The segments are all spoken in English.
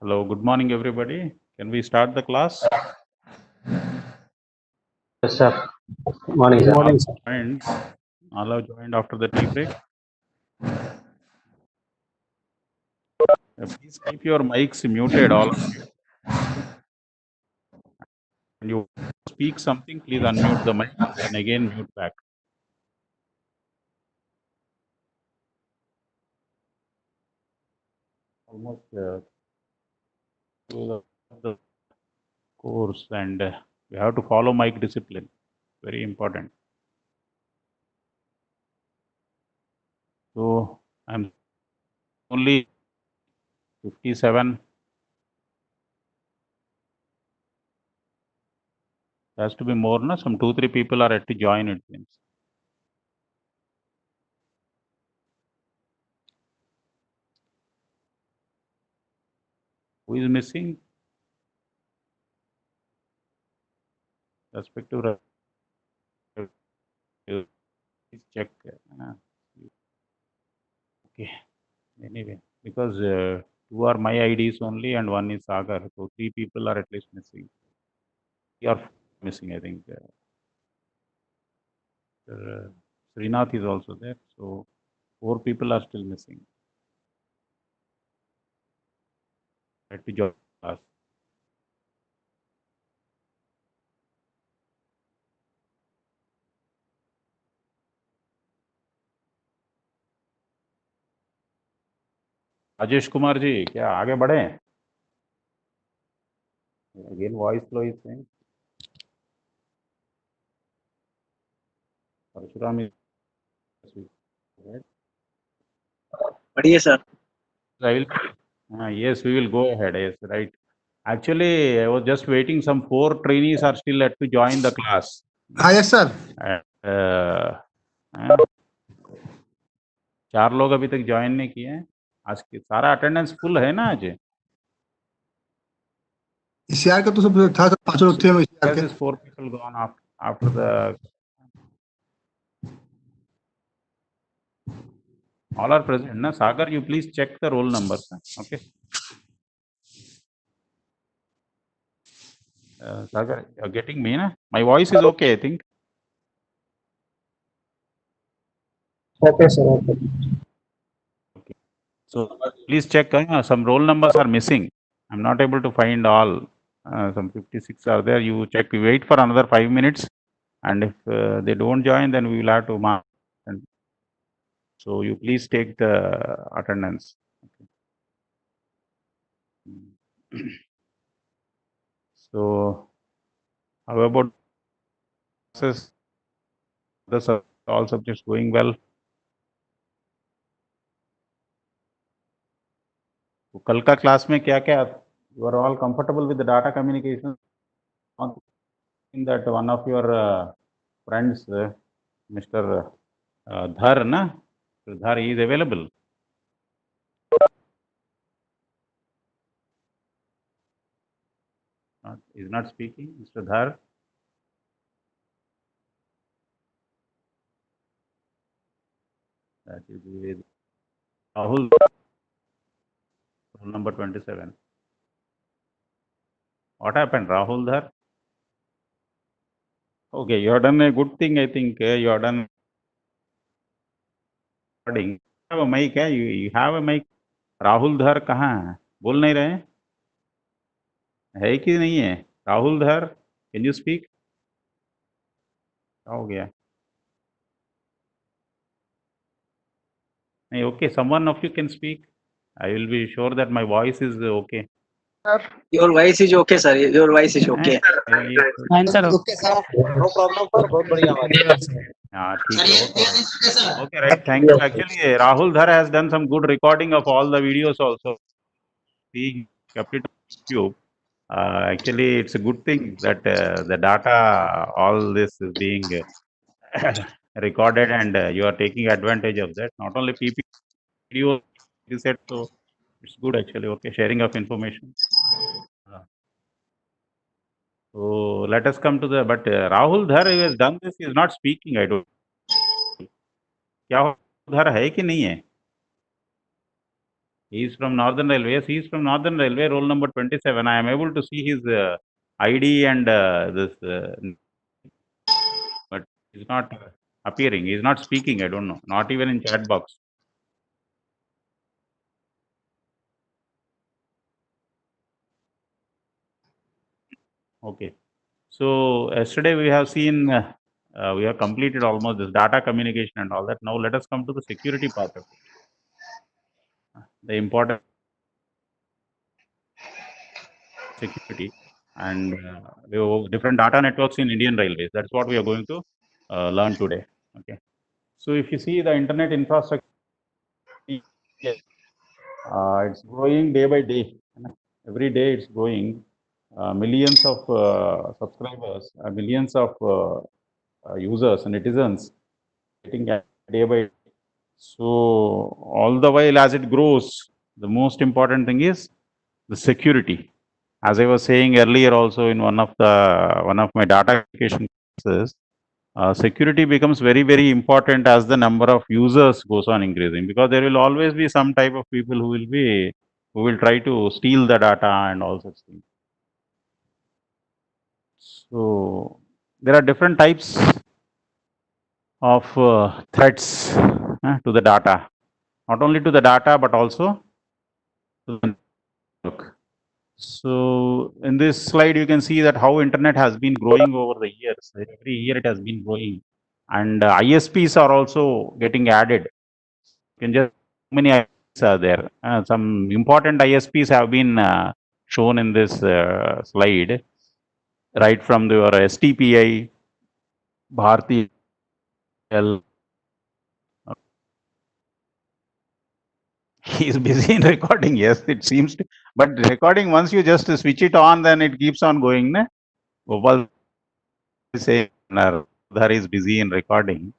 Hello, good morning, everybody. Can we start the class? Yes, sir. Morning, sir. All joined. All have joined after the tea break. Please keep your mics muted, all of you. When you speak something, please unmute the mic, then again mute back. Almost through the course, and we have to follow mic discipline. Very important. So I'm only 57. Has to be more, no? Some 2-3 people are yet to join, it seems. Who is missing? Respective. Please check. Okay. Anyway, because 2 are my IDs only and 1 is Sagar, so 3 people are at least missing. 3 are missing, I think. Srinath is also there, so 4 people are still missing. Let me join class. Rajesh Kumar ji, क्या आगे बढ़े? Again, voice flow is saying. Parshuram is right? बढ़िया sir. I will. Yes, we will go ahead. Yes, right. Actually, I was just waiting. Some 4 trainees are still yet to join the class. Yes, sir. 4 लोग अभी तक join नहीं किए हैं. आज की सारा अटेंडेंस फुल है ना आज? ईसीआर का तो सब था, 5 लोग थे ईसीआर के. 4 people gone after the. All are present, na? Sagar, you please check the roll numbers. Okay. Sagar, you're getting me, na? My voice is okay, I think. Okay, sir. Okay. Okay. So please check. Some roll numbers are missing. I'm not able to find all. Some 56 are there. You check. We wait for another 5 minutes, and if they don't join, then we will have to mark. And so you please take the attendance. Okay. So how about classes? All subjects going well? तो कल का class में क्या क्या, you are all comfortable with the data communication? In that one of your friends, Mr. Dhar, na? Dhar, he is available. Is not speaking, Mr. Dhar. That is with Rahul, roll number 27. What happened, Rahul Dhar? Okay, you have done a good thing, I think. You have done recording. You have a mic, you have a mic. Rahul धर कहाँ है? बोल नहीं रहे है कि नहीं है? राहुल धर, कैन यू स्पीक? क्या हो गया? नहीं, okay, someone of you can speak. I will be sure that my voice is okay. Sir, your voice is okay, sir. Your voice is okay. Fine, sir. Okay, sir. No problem, sir. बहुत बढ़िया बात है. हाँ, ठीक है. Okay, right. Thank you. Actually, Rahul Dhar has done some good recording of all the videos also. He kept it on YouTube. Actually, it's a good thing that the data, all this is being recorded, and you are taking advantage of that. Not only PP video, you said, so it's good actually. Okay, sharing of information. So let us come to the. But Rahul Dhar has done this. He is not speaking. I don't. क्या धर है कि नहीं है? He is from Northern Railways. He is from Northern Railway, roll number 27. I am able to see his ID and this, but he's not appearing. He's not speaking. I don't know. Not even in chat box. Okay. So yesterday we have seen, we have completed almost this data communication and all that. Now let us come to the security part of it. The important security, and we have different data networks in Indian Railways. That's what we are going to learn today. Okay. So if you see the internet infrastructure, it's growing day by day. Every day it's growing. Millions of subscribers, millions of users and netizens getting day by day. So all the while as it grows, the most important thing is the security. As I was saying earlier, also in one of my data application courses, security becomes very, very important as the number of users goes on increasing, because there will always be some type of people who will try to steal the data and all such things. So there are different types of threats to the data, not only to the data but also to the network. So in this slide, you can see that how internet has been growing over the years. Every year it has been growing, and ISPs are also getting added. You can just how many ISPs are there? Some important ISPs have been shown in this slide, right from your STPI, Bharti. He is busy in recording. Yes, it seems to. But recording, once you just switch it on, then it keeps on going. Ne? Gopal say Dhar is busy in recording.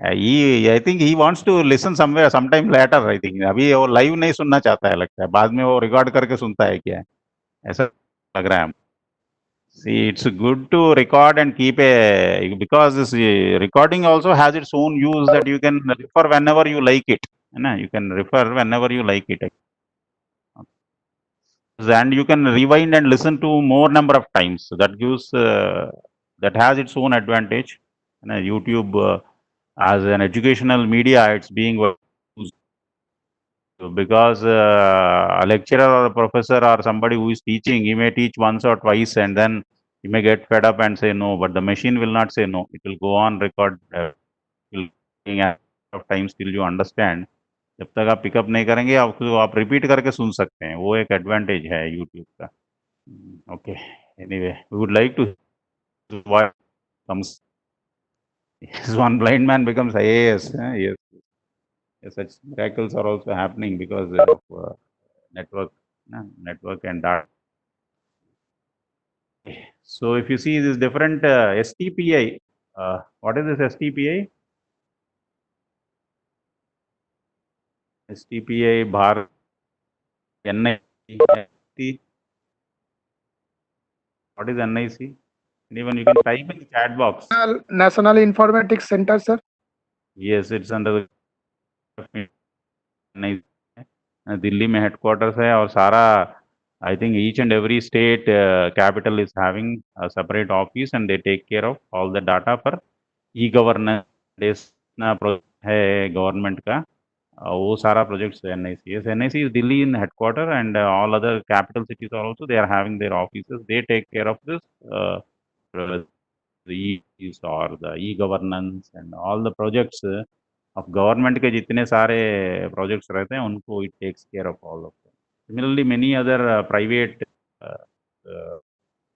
I think he wants to listen somewhere sometime later. I think अभी वो live नहीं सुनना चाहता है लगता है. बाद में वो record करके सुनता है क्या? ऐसा लग रहा है. See, it's good to record and keep because this recording also has its own use that you can refer whenever you like it. You can refer whenever you like it. And you can rewind and listen to more number of times. So that gives that has its own advantage. YouTube as an educational media, it's being used because a lecturer or a professor or somebody who is teaching, he may teach once or twice and then he may get fed up and say no, but the machine will not say no. It will go on record of times till you understand. जब तक आप pickup नहीं करेंगे आप repeat करके सुन सकते हैं. वो एक एडवांटेज है यूट्यूब का. Okay. Anyway, we would like to why comes one blind man becomes IAS. Yes. Yes, such miracles are also happening because of network and data. So if you see this different STPI, what is this STPI? STPI Bharat NIC. What is NIC? Even you can type in the chat box. National Informatics Center, sir. Yes, it's under the Delhi में headquarters है और सारा I think each and every state capital is having a separate office and they take care of all the data for e-governance है government का वो सारा projects है NIC. NIC is Delhi in headquarter and all other capital cities are also they are having their offices. They take care of this the or the e-governance and all the projects of government के जितने सारे projects रहते हैं उनको it takes care of all of them. Similarly, many other private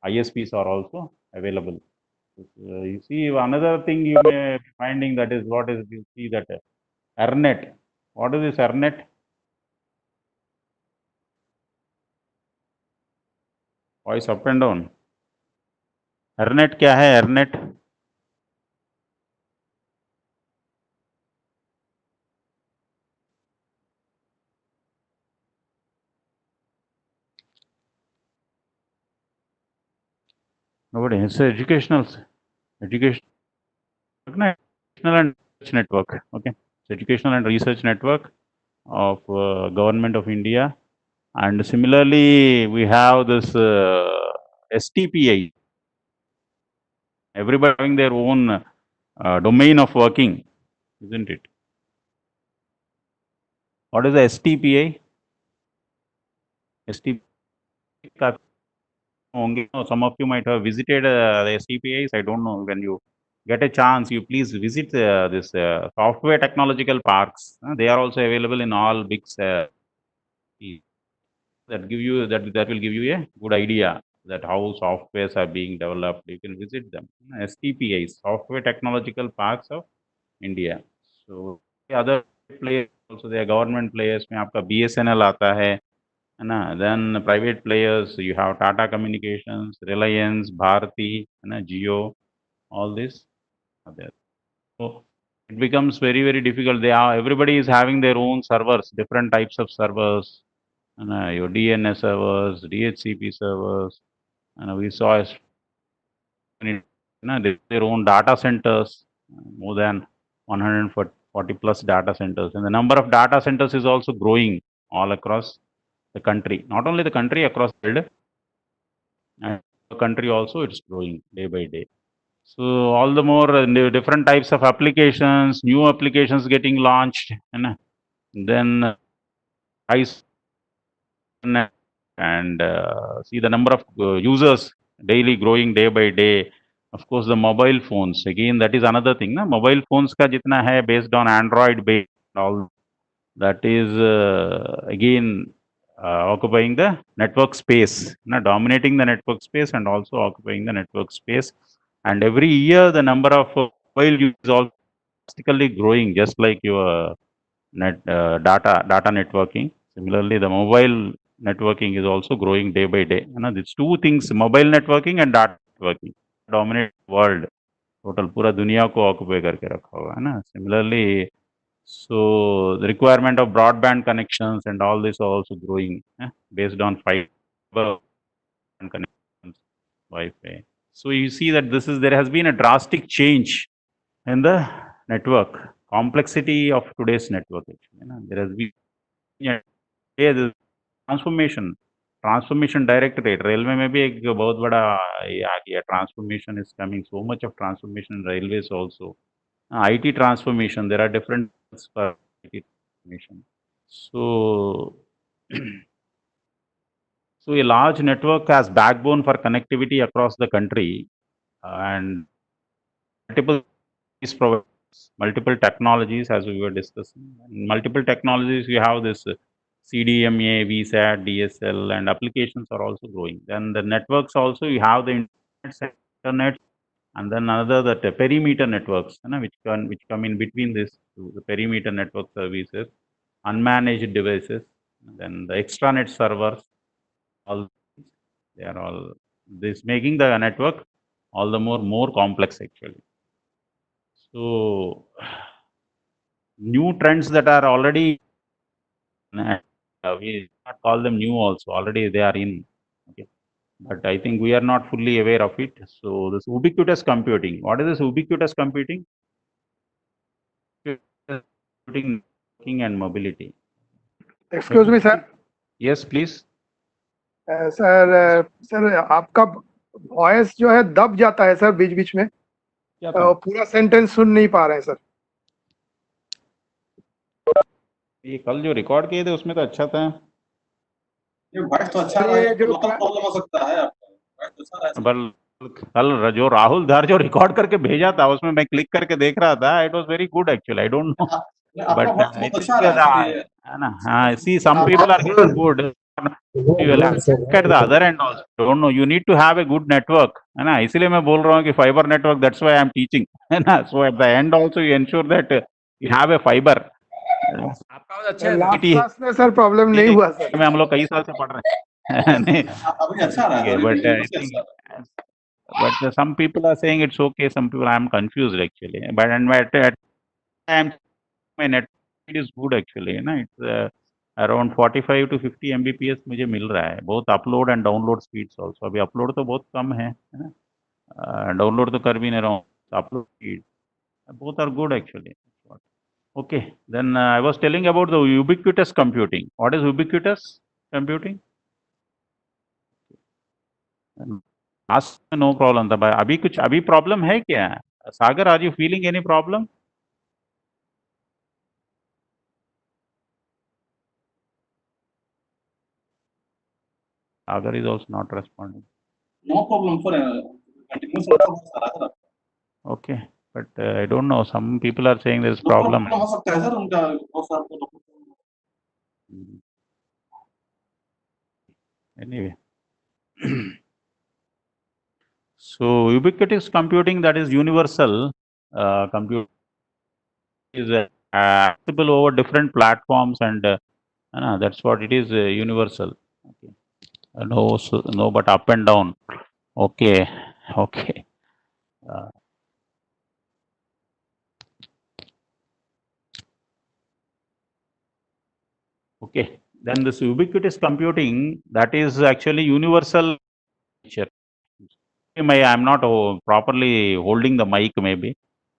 ISPs are also available. You see, another thing you may be finding that is what is you see that ERNET. What is this ERNET? Voice up and down. ERNET क्या है ERNET? Nobody. It's educational and research network. Okay, it's educational and research network. of government of India. And similarly, we have this STPI. Everybody having their own domain of working, isn't it? What is the STPI? STPI. Some of you might have visited the STPIs. I don't know. When you get a chance, you please visit this software technological parks. They are also available in all big that give you that will give you a good idea that how softwares are being developed. You can visit them. STPIs, Software Technological Parks of India. So the other players also, they are government players. में आपका BSNL आता है ना? Then private players, you have Tata Communications, Reliance, Bharti, ना, Jio, all this are there. So it becomes very, very difficult. Everybody is having their own servers, different types of servers, your DNS servers, DHCP servers, and we saw their own data centers, more than 140 plus data centers, and the number of data centers is also growing all across the country. Not only the country, across the world, and the country also it's growing day by day. So all the more different types of applications, new applications getting launched, and then and see the number of users daily growing day by day. Of course, the mobile phones, again, that is another thing. Na? Mobile phones ka jitna hai based on Android based, all that is again occupying the network space, dominating the network space and also occupying the network space. And every year, the number of mobile users is also drastically growing, just like your data networking. Similarly, the mobile networking is also growing day by day. These two things, mobile networking and data networking, dominate world. Total पूरा दुनिया को occupy करके रखा हुआ है ना. Similarly, so the requirement of broadband connections and all this are also growing based on fiber connections, Wi-Fi. So you see that there has been a drastic change in the network complexity of today's network. There has been transformation directorate railway में भी एक बहुत बड़ा ये आ गया. Transformation is coming, so much of transformation railways also. IT transformation, there are different for IT transformation. So so a large network has backbone for connectivity across the country, and multiple technologies, as we were discussing. Multiple technologies, you have this CDMA, VSAT, DSL, and applications are also growing. Then the networks also, you have the internet, and then another that perimeter networks, which come in between this, the perimeter network services, unmanaged devices, then the extranet servers. All they are all this making the network all the more complex actually. So new trends that are already we not call them new also, already they are in. Okay, but I think we are not fully aware of it. So this ubiquitous computing. What is this ubiquitous computing? Computing and mobility. Excuse me, sir. Yes, please. Sir आपका voice जो है दब जाता है sir बीच बीच में. पूरा sentence सुन नहीं पा रहे हैं सर. ये कल जो रिकॉर्ड किए थे उसमें तो अच्छा था. ये वॉइस तो अच्छा है, जो प्रॉब्लम हो सकता है आपका. कल जो राहुल धर जो रिकॉर्ड करके भेजा था उसमें मैं क्लिक करके देख रहा था. It was very good actually. I don't know, but है ना. हाँ, see some people are getting good. You will have to look at the other end also. Don't know. You need to have a good network, है ना. इसलिए मैं बोल रहा हूँ कि fiber network. That's why I am teaching, है ना. So at the end also you ensure that you have a fiber. आपका अच्छा है. लास्ट क्लास में सर प्रॉब्लम नहीं हुआ सर. में हम लोग कई साल से पढ़ रहे हैं. नहीं, अभी अच्छा रहा है. But some people are saying it's okay. Some people, I am confused actually. But at time my net speed is good actually. It's around 45 to 50 Mbps मुझे मिल रहा है. Both upload and download speeds also. अभी upload तो बहुत कम है ना. Download तो कर भी नहीं रहा हूँ. Upload speed both are good actually. Okay, then I was telling about the ubiquitous computing. What is ubiquitous computing? Ask, no problem था भाई. अभी problem है क्या? Sagar, are you feeling any problem? Sagar is also not responding. No problem for continuous sir. Okay, but I don't know. Some people are saying there is No problem. हो सकता है sir उनका वो sir को Anyway. So ubiquitous computing, that is universal computing, is accessible over different platforms, and that's what it is, universal. Okay. No, no, but up and down. Okay, okay. Okay, then this ubiquitous computing, that is actually universal nature. I'm not properly holding the mic, maybe.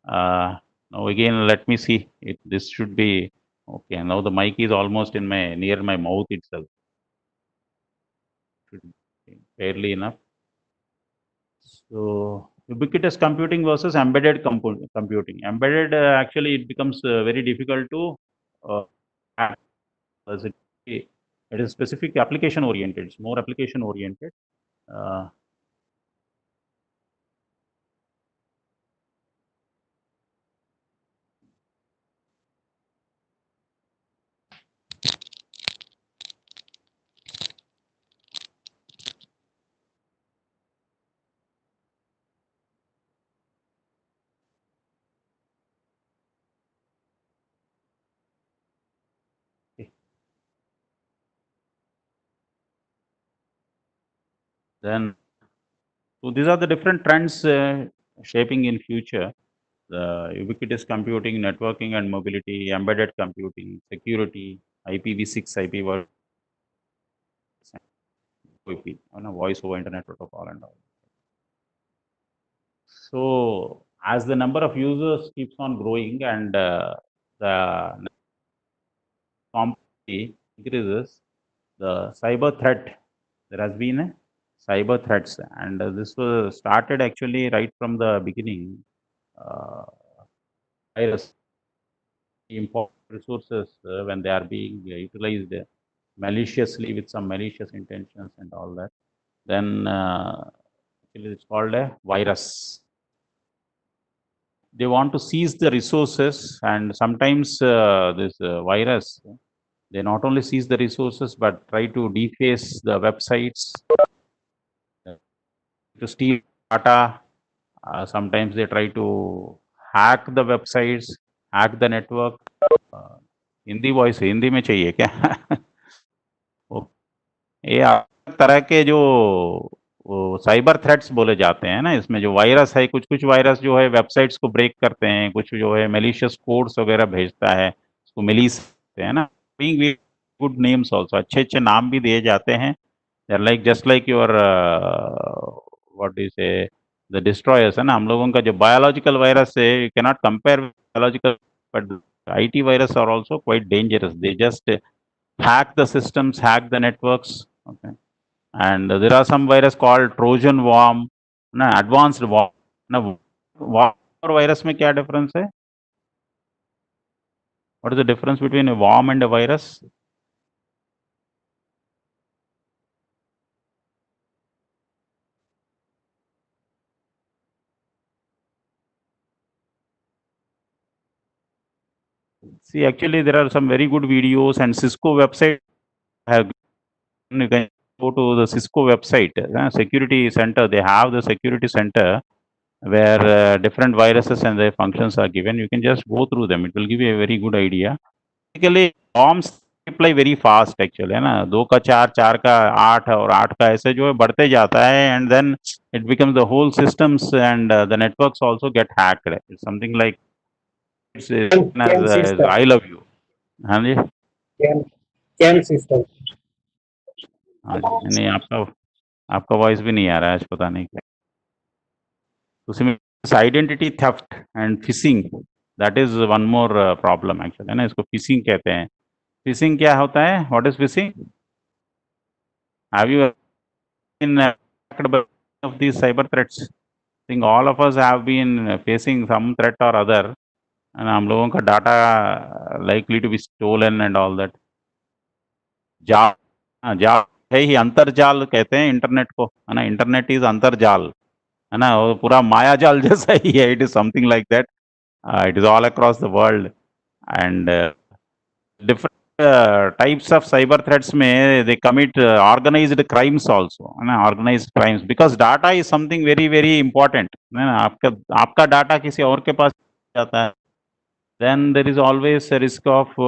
Now again, let me see. This should be okay. Now the mic is almost in near my mouth itself. Should be fairly enough. So ubiquitous computing versus embedded computing. Embedded, actually it becomes very difficult to as it is specific application oriented. It's more application oriented. Then, so these are the different trends shaping in future: the ubiquitous computing, networking and mobility, embedded computing, security, IPv6, IPv4, voice over internet protocol, and all. So, as the number of users keeps on growing and the complexity increases, the cyber threat, there has been a cyber threats, and this was started actually right from the beginning. Virus, important resources when they are being utilized maliciously with some malicious intentions and all that, then actually it's called a virus. They want to seize the resources, and sometimes this virus, they not only seize the resources but try to deface the websites, to steal data. Sometimes they try to hack the websites, hack the network. Hindi voice Hindi में चाहिए क्या? ये अलग तरह के जो cyber threats बोले जाते हैं ना, इसमें जो वायरस है, कुछ वायरस जो है वेबसाइट्स को ब्रेक करते हैं, कुछ जो है मैलिशियस कोड्स वगैरह भेजता है, उसको मिलीस है ना. बीइंग गुड नेम्स आल्सो, अच्छे नाम भी दिए जाते हैं. They are like just like your what do you say, the destroyers है ना. हम लोगों का जो बायोलॉजिकल वायरस है, you can not compare biological, but IT virus are also quite dangerous. They just hack the systems, hack the networks. Okay, and there are some virus called Trojan worm, ना advanced worm. ना worm और virus में क्या difference है? What is the difference between a worm and a virus? See, actually, there are some very good videos, and Cisco website have. You can go to the Cisco website, security center. They have the security center where different viruses and their functions are given. You can just go through them. It will give you a very good idea. Basically, bombs reply very fast actually, है ना. 2 का 4, 4 का 8 और 8 का ऐसे जो है बढ़ते जाता है, and then it becomes the whole systems and the networks also get hacked. It's something like it's as I love you. हाँ जी. Cam system. हाँ जी. नहीं, आपका वॉइस भी नहीं आ रहा है आज, पता नहीं क्या. उसमें identity theft and phishing, that is one more problem actually, है ना. इसको फिशिंग कहते हैं. फिशिंग क्या होता है? What is phishing? Have you been attacked by of these cyber threats? I think all of us have been facing some threat or other, and हम लोगों का data likely to be stolen and all that. जाल, जाल है ही, अंतरजाल कहते हैं internet को, है ना. इंटरनेट इज अंतरजाल, है ना. वो पूरा माया जाल जैसा ही है. It is something like that. It is all across the world and different types of cyber threats में they commit organized crimes also, है ना. organized crimes because data is something very very important, है ना. आपका data किसी और के पास जाता है, then there is always a risk of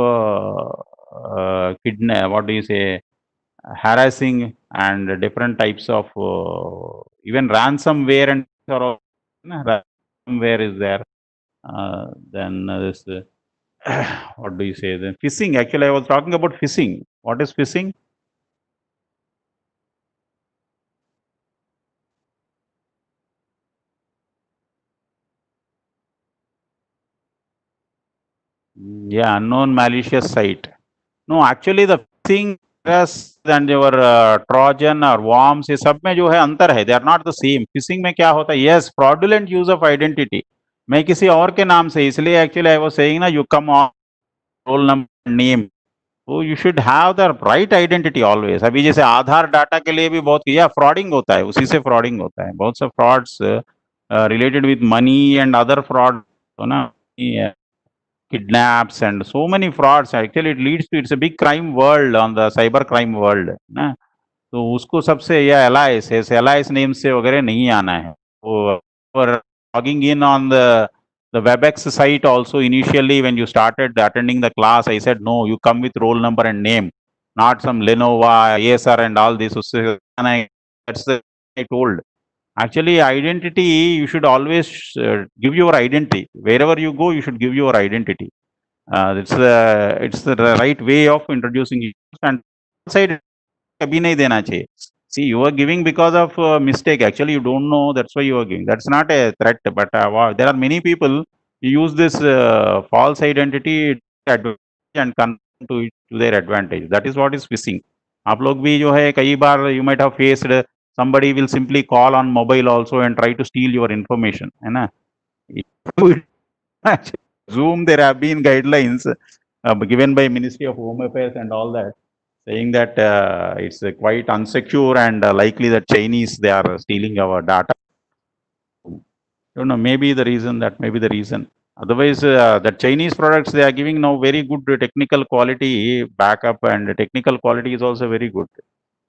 kidnap, what do you say, harassing and different types of even ransomware and or ransomware is there. Then this what do you say, then phishing. Actually, I was talking about phishing. What is phishing? Yeah, unknown malicious site. No, actually the phishing and your Trojan or worms, ये सब में जो है अंतर है. They are not the same. Phishing में क्या होता है? Yes, fraudulent use of identity. मैं किसी और के नाम से, इसलिए actually I was saying ना, you come on roll number, name. तो you should have the right identity always. अभी जैसे आधार डाटा के लिए भी बहुत या फ्रॉडिंग होता है, उसी से फ्रॉडिंग होता है. बहुत से frauds related with money and other fraud, तो ना, kidnaps and so many frauds. Actually it leads to, it's a big crime world on the cyber crime world, ना. तो उसको सबसे या एलाइस है, एलाइस नेम से वगैरह नहीं आना है. तो for logging in on the WebEx site also, initially when you started attending the class, I said no, you come with roll number and name, not some Lenovo, ASR and all this. And that's the I told. Actually, identity, you should always give your identity. Wherever you go, you should give your identity. It's the right way of introducing it. And side कभी नहीं देना चाहिए. See, you are giving because of mistake. Actually, you don't know. That's why you are giving. That's not a threat. But there are many people who use this false identity and come to their advantage. That is what is phishing. आप लोग भी जो है कई बार you might have faced somebody will simply call on mobile also and try to steal your information, है ना. Zoom, there have been guidelines given by Ministry of Home Affairs and all that, saying that it's quite unsecure and likely that Chinese, they are stealing our data. Don't know, maybe the reason, that may be the reason. Otherwise, the Chinese products, they are giving now very good technical quality backup, and technical quality is also very good.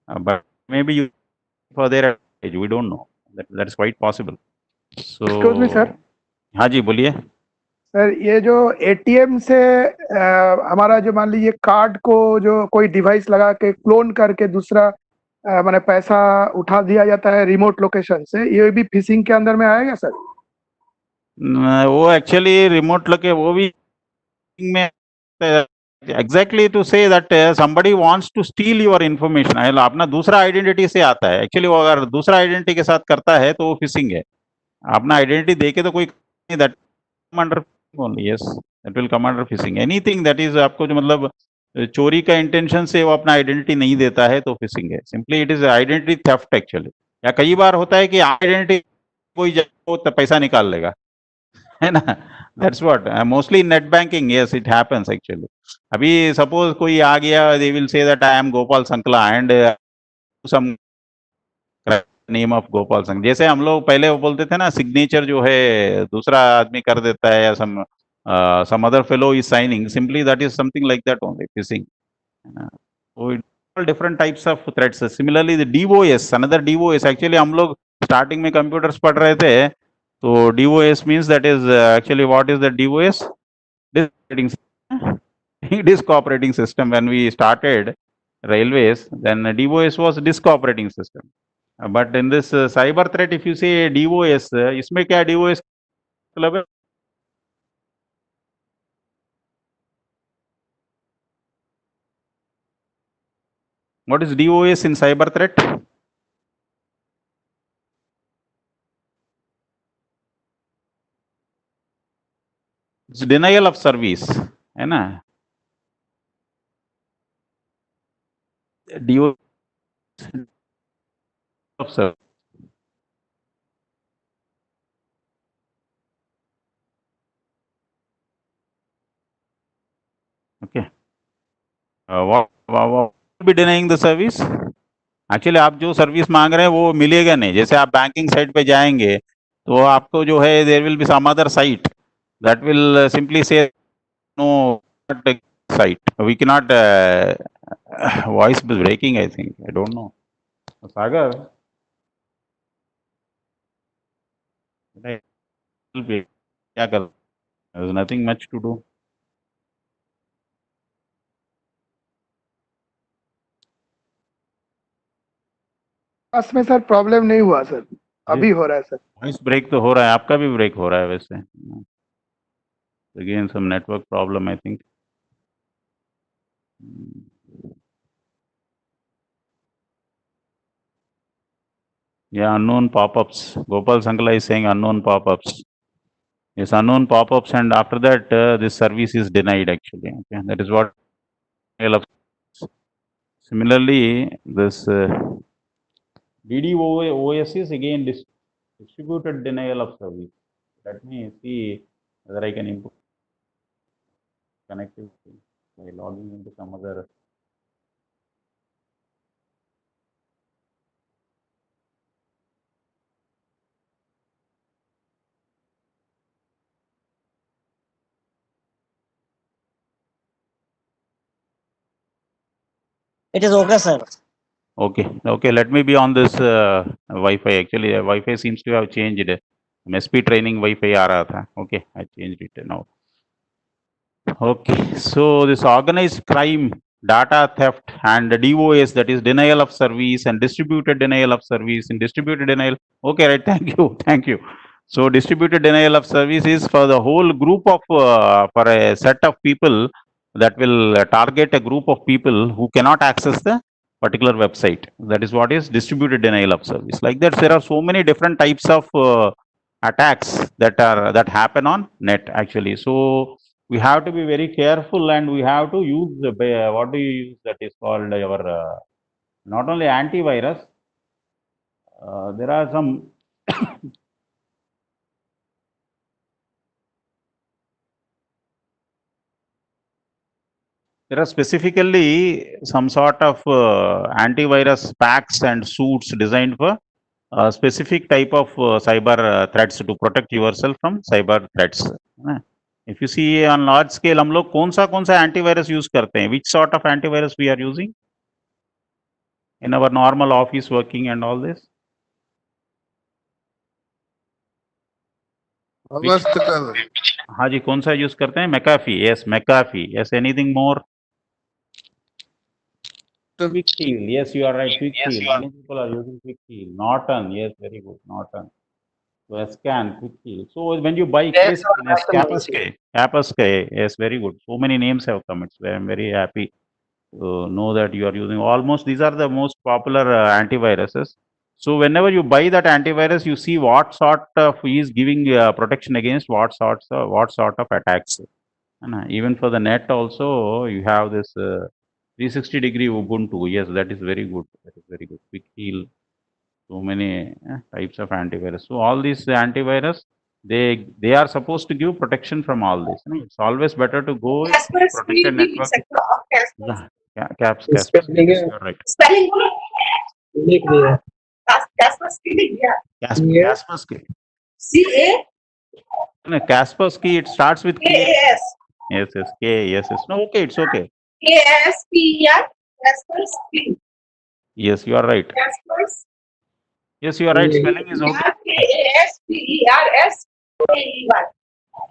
But maybe you, for their advantage, we don't know. That's quite possible. So, Excuse me, sir. हाँ जी, बोलिए. Sir, ये जो ATM से हमारा जो मान लीजिए card को जो कोई डिवाइस लगा के क्लोन करके दूसरा माने पैसा उठा दिया जाता है रिमोट लोकेशन से, ये भी फिशिंग के अंदर में आएगा सर? वो एक्चुअली रिमोट लगे, वो भी में exactly to say that somebody wants to steal your information. अपना दूसरा आइडेंटिटी से आता है. एक्चुअली वो अगर दूसरा आइडेंटिटी के साथ करता है तो वो फिशिंग है. अपना आइडेंटिटी देके तो कोई नहीं, that come under only, yes, that will come under phishing. Anything that is आपको जो मतलब चोरी का इंटेंशन से वो अपना आइडेंटिटी नहीं देता है तो फिशिंग है. Simply it is identity theft actually. या कई बार होता है कि आइडेंटिटी कोई वो पैसा निकाल लेगा, है ना. That's what mostly net banking, yes, it happens actually. अभी सपोज कोई आ गया, they will say that I am Gopal संकला and some name of Gopal संघ. जैसे हम लोग पहले वो बोलते थे ना, सिग्नेचर जो है दूसरा आदमी कर देता है, या some other fellow is signing. Simply that is something like that only, phishing. So all different types of threats. Similarly, the DOS, another DOS. Actually, हम लोग starting में computers पढ़ रहे थे, तो DOS means that is actually what is the DOS? Disk operating system. When we started railways, then DOS was disk operating system. But in this cyber threat, if you say DOS, इसमें क्या DOS मतलब है? What is DOS in cyber threat? It's denial of service, है ना? DO of service. Okay. What be denying the service? Actually आप जो service मांग रहे हैं वो मिलेगा नहीं. जैसे आप बैंकिंग साइट पे जाएंगे तो आपको जो है there will be some other site that will simply say no site. We can not voice breaking I think. I don't know. Sagar क्या कर? There is nothing much to do. बस में सर प्रॉब्लम नहीं हुआ सर, अभी हो रहा है सर. वॉइस ब्रेक तो हो रहा है, आपका भी ब्रेक हो रहा है वैसे. Again some network problem I think. Yeah, unknown pop-ups. Gopal Sankala is saying unknown pop-ups. Yes, unknown pop-ups, and after that this service is denied actually. Okay, that is what. Similarly, this DDoS is again distributed denial of service. Let me see whether I can improve connectivity by logging into some other. It is okay, sir. Okay. Let me be on this Wi-Fi. Actually, Wi-Fi seems to have changed. MSP training Wi-Fi आ रहा था. Okay, I changed it now. Okay, so this organized crime, data theft, and DOS, that is denial of service, and distributed denial of service, and distributed denial. Okay, right. Thank you. So distributed denial of service is for the whole group of for a set of people that will target a group of people who cannot access the particular website. That is what is distributed denial of service. Like that, there are so many different types of attacks that happen on net actually. So we have to be very careful, and we have to use what do you use? That is called our not only antivirus. There are some. There are specifically some sort of antivirus packs and suits designed for a specific type of cyber threats to protect yourself from cyber threats. If you see on large scale, हम लोग कौन सा antivirus use करते हैं? Which sort of antivirus we are using in our normal office working and all this? हाँ जी, कौन सा use करते हैं? McAfee. Yes, McAfee. Yes, anything more? Quick Heal. Yes, you are right. Quick Heal. Many people are using Quick Heal. Norton. Yes, very good. Norton. So Scan, Quick Heal. So when you buy Kaspersky. Yes, very good. So many names have come. I'm very happy to know that you are using almost. These are the most popular antiviruses. So whenever you buy that antivirus, you see what sort of is giving protection against what sort of attacks. And even for the net also, you have this 360-degree Ubuntu. Yes, that is very good. Quick Heal. So many types of antivirus. So all these antivirus, they are supposed to give protection from all this. It's always better to go with protected network. Kaspersky. Yes, you're right. Spelling. Kaspersky. C-A? No, Kaspersky, it starts with K. K-A-S. Yes. K. Yes. No, okay, it's okay. K-A-S-P-E-R. Kaspersky. Yes, you are right. Kaspersky. Yes, you are right. Spelling is okay. K-A-S-P-E-R-S-K-Y.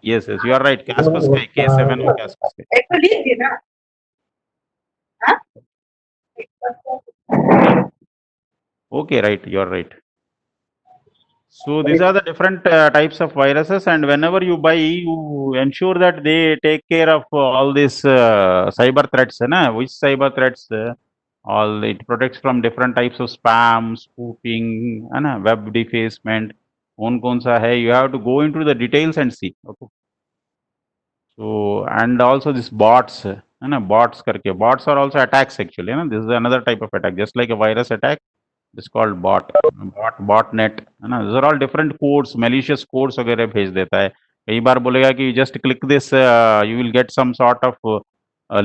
Yes, you are right. Kaspersky, K7 Kaspersky. ऐसा लिख देना. हाँ? Okay, right. You are right. So these are the different types of viruses, and whenever you buy, you ensure that they take care of all these cyber threats. Which cyber threats? All it protects from different types of spam, spoofing, web defacement. कौन सा है? You have to go into the details and see. Okay. So and also this bots, है ना, bots करके, bots are also attacks actually, है ना, this is another type of attack, just like a virus attack, it's called botnet, है ना, these are all different codes, malicious codes वगैरह भेज देता है, कई बार बोलेगा कि just click this, you will get some sort of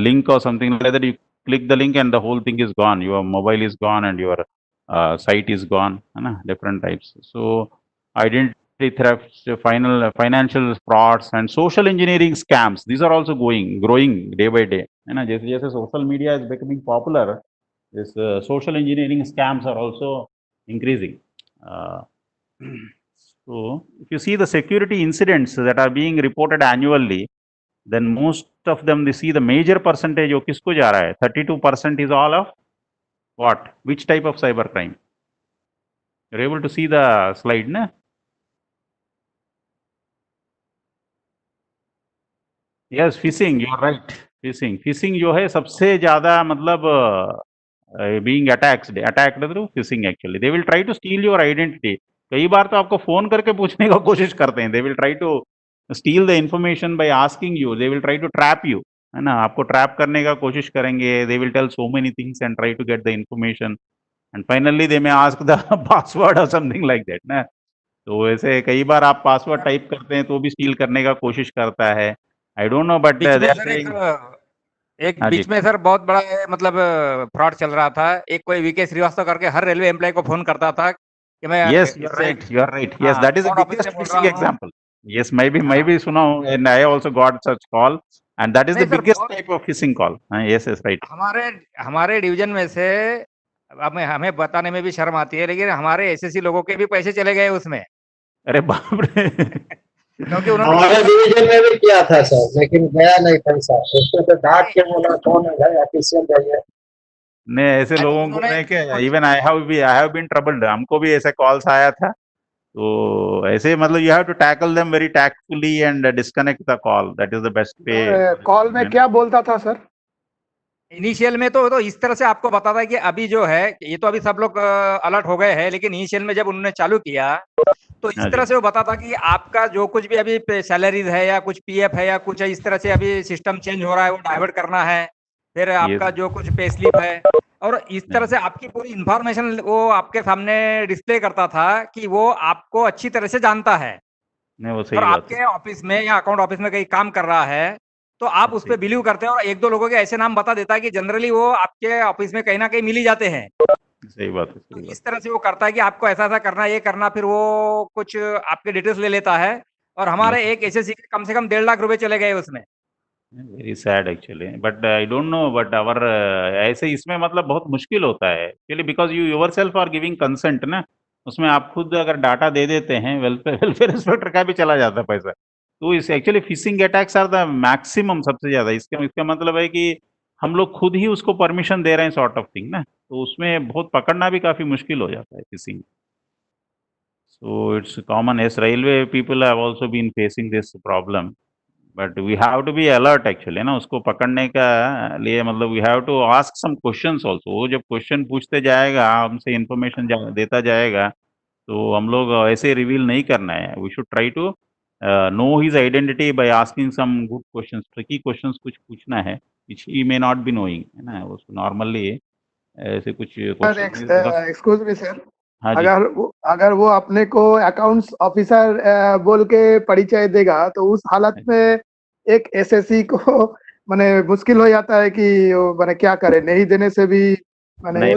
link or something like that, you click the link and the whole thing is gone, your mobile is gone and your site is gone, है ना, different types. So identity thefts, financial frauds and social engineering scams, these are also growing day by day, है ना, जैसे जैसे social media is becoming popular, this social engineering scams are also increasing. So if you see the security incidents that are being reported annually, then most of them, they see the major percentage वो किसको जा रहा है, 32% is all of what, which type of cyber crime? You're able to see the slide, na? Yes, phishing, you're right. Phishing जो है सबसे ज़्यादा मतलब being attacked through phishing actually. They will try to steal your identity. कई बार तो आपको phone करके पूछने का कोशिश करते हैं. They will try to steal the information by asking you. They will try to trap you. है ना, आपको ट्रैप करने का कोशिश करेंगे. They will tell so many things and try to get the information. And finally they may ask the password or something like that. ना, तो वैसे कई बार आप पासवर्ड टाइप करते हैं तो भी स्टील करने का कोशिश करता है. आई डोंट नो बट एक बीच में सर बहुत बड़ा मतलब फ्रॉड चल रहा था. एक कोई वीके श्रीवास्तव करके हर रेलवे एम्प्लॉय को फोन करता था कि मैं yes you are right yes that is the biggest phishing example. Yes मैं भी सुना हूं and I also got such call and that is the biggest type of phishing call. Yes yes right. हमारे division में से अब हमें बताने में भी शर्म आती है, लेकिन हमारे एसएससी लोगों के भी पैसे चले गए उसमें. अरे बाप रे. क्योंकि हमारे डिवीजन में भी किया था सर, लेकिन गया नहीं पैसा. उसको तो डांट के बोला कौन है भाई ऑफिशियल जाइए. नहीं ऐसे लोगों को नहीं क्या, even I have been troubled. हमको भी ऐसे कॉल्स आया था. तो ऐसे मतलब you have to tackle them very tactfully and disconnect the call. That is the best way. Call में क्या बोलता था सर? इनिशियल में तो इस तरह से आपको बताता है कि अभी जो है ये तो अभी सब लोग अलर्ट हो गए हैं, लेकिन इनिशियल में जब उन्होंने चालू किया तो इस तरह से वो बताता कि आपका जो कुछ भी अभी सैलरीज है या कुछ पीएफ है या कुछ है, इस तरह से अभी सिस्टम चेंज हो रहा है, वो डाइवर्ट करना है. फिर आपका जो कुछ पे स्लिप है और इस तरह से आपकी पूरी इंफॉर्मेशन वो आपके सामने डिस्प्ले करता था कि वो आपको अच्छी तरह से जानता है. नहीं वो सही और बात आपके ऑफिस में या अकाउंट ऑफिस में कहीं काम कर रहा है तो आप उस पर बिलीव करते हैं और एक दो लोगों के ऐसे नाम बता देता है कि जनरली वो आपके ऑफिस में कहीं ना कहीं मिल ही जाते हैं. सही बात है. तो इस तरह से वो करता है कि आपको ऐसा ऐसा करना, ये करना, फिर वो कुछ आपके डिटेल्स ले लेता है. और हमारे एक एसएससी के कम से कम 1.5 लाख रुपए चले गए उसमें. Very sad actually. But I don't know but our ऐसे इसमें मतलब बहुत मुश्किल होता है actually because you yourself are giving consent ना. उसमें आप खुद अगर डाटा दे देते हैं वेलफेयर इंस्पेक्टर का भी चला जाता है पैसा. तो इस actually phishing attacks are the maximum सबसे ज्यादा. इसका मतलब है कि हम लोग खुद ही उसको परमिशन दे रहे हैं सॉर्ट ऑफ थिंग ना. तो उसमें बहुत पकड़ना भी काफी मुश्किल हो जाता है phishing. So it's common. As railway people have also been facing this problem but we have to be alert actually ना. उसको पकड़ने का लिए मतलब we have to ask some questions also. वो जब क्वेश्चन पूछते जाएगा, हमसे इंफॉर्मेशन देता जाएगा, तो हम लोग ऐसे रिवील नहीं करना है. We should try to know his identity by asking some good questions. Tricky questions कुछ पूछना है which he may not be knowing, है ना. उसको नॉर्मली ऐसे कुछ एक्सक्यूज मी सर, हाँ जी. अगर वो अपने को अकाउंट्स ऑफिसर बोल के परिचय देगा तो उस हालत में एक एसएससी को माने मुश्किल हो जाता है कि माने क्या करे. नहीं देने से भी माने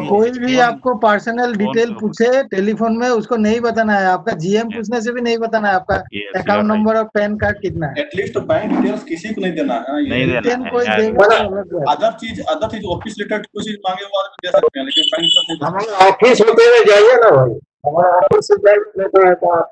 कोई भी आपको पर्सनल डिटेल पूछे टेलीफोन में, उसको नहीं बताना है. आपका जीएम पूछने से भी नहीं बताना है आपका अकाउंट नंबर और पैन कार्ड कितना है. एटलीस्ट बैंक डिटेल्स किसी को नहीं देना है. नहीं देना कोई है. देगा. अदर चीज ऑफिस रिलेटेड कुछ चीज मांगे वो आदमी दे सकते हैं, लेकिन बैंक का नहीं. हमारा ऑफिस होते हुए जाइए ना भाई. हमारा ऑफिस से जाइए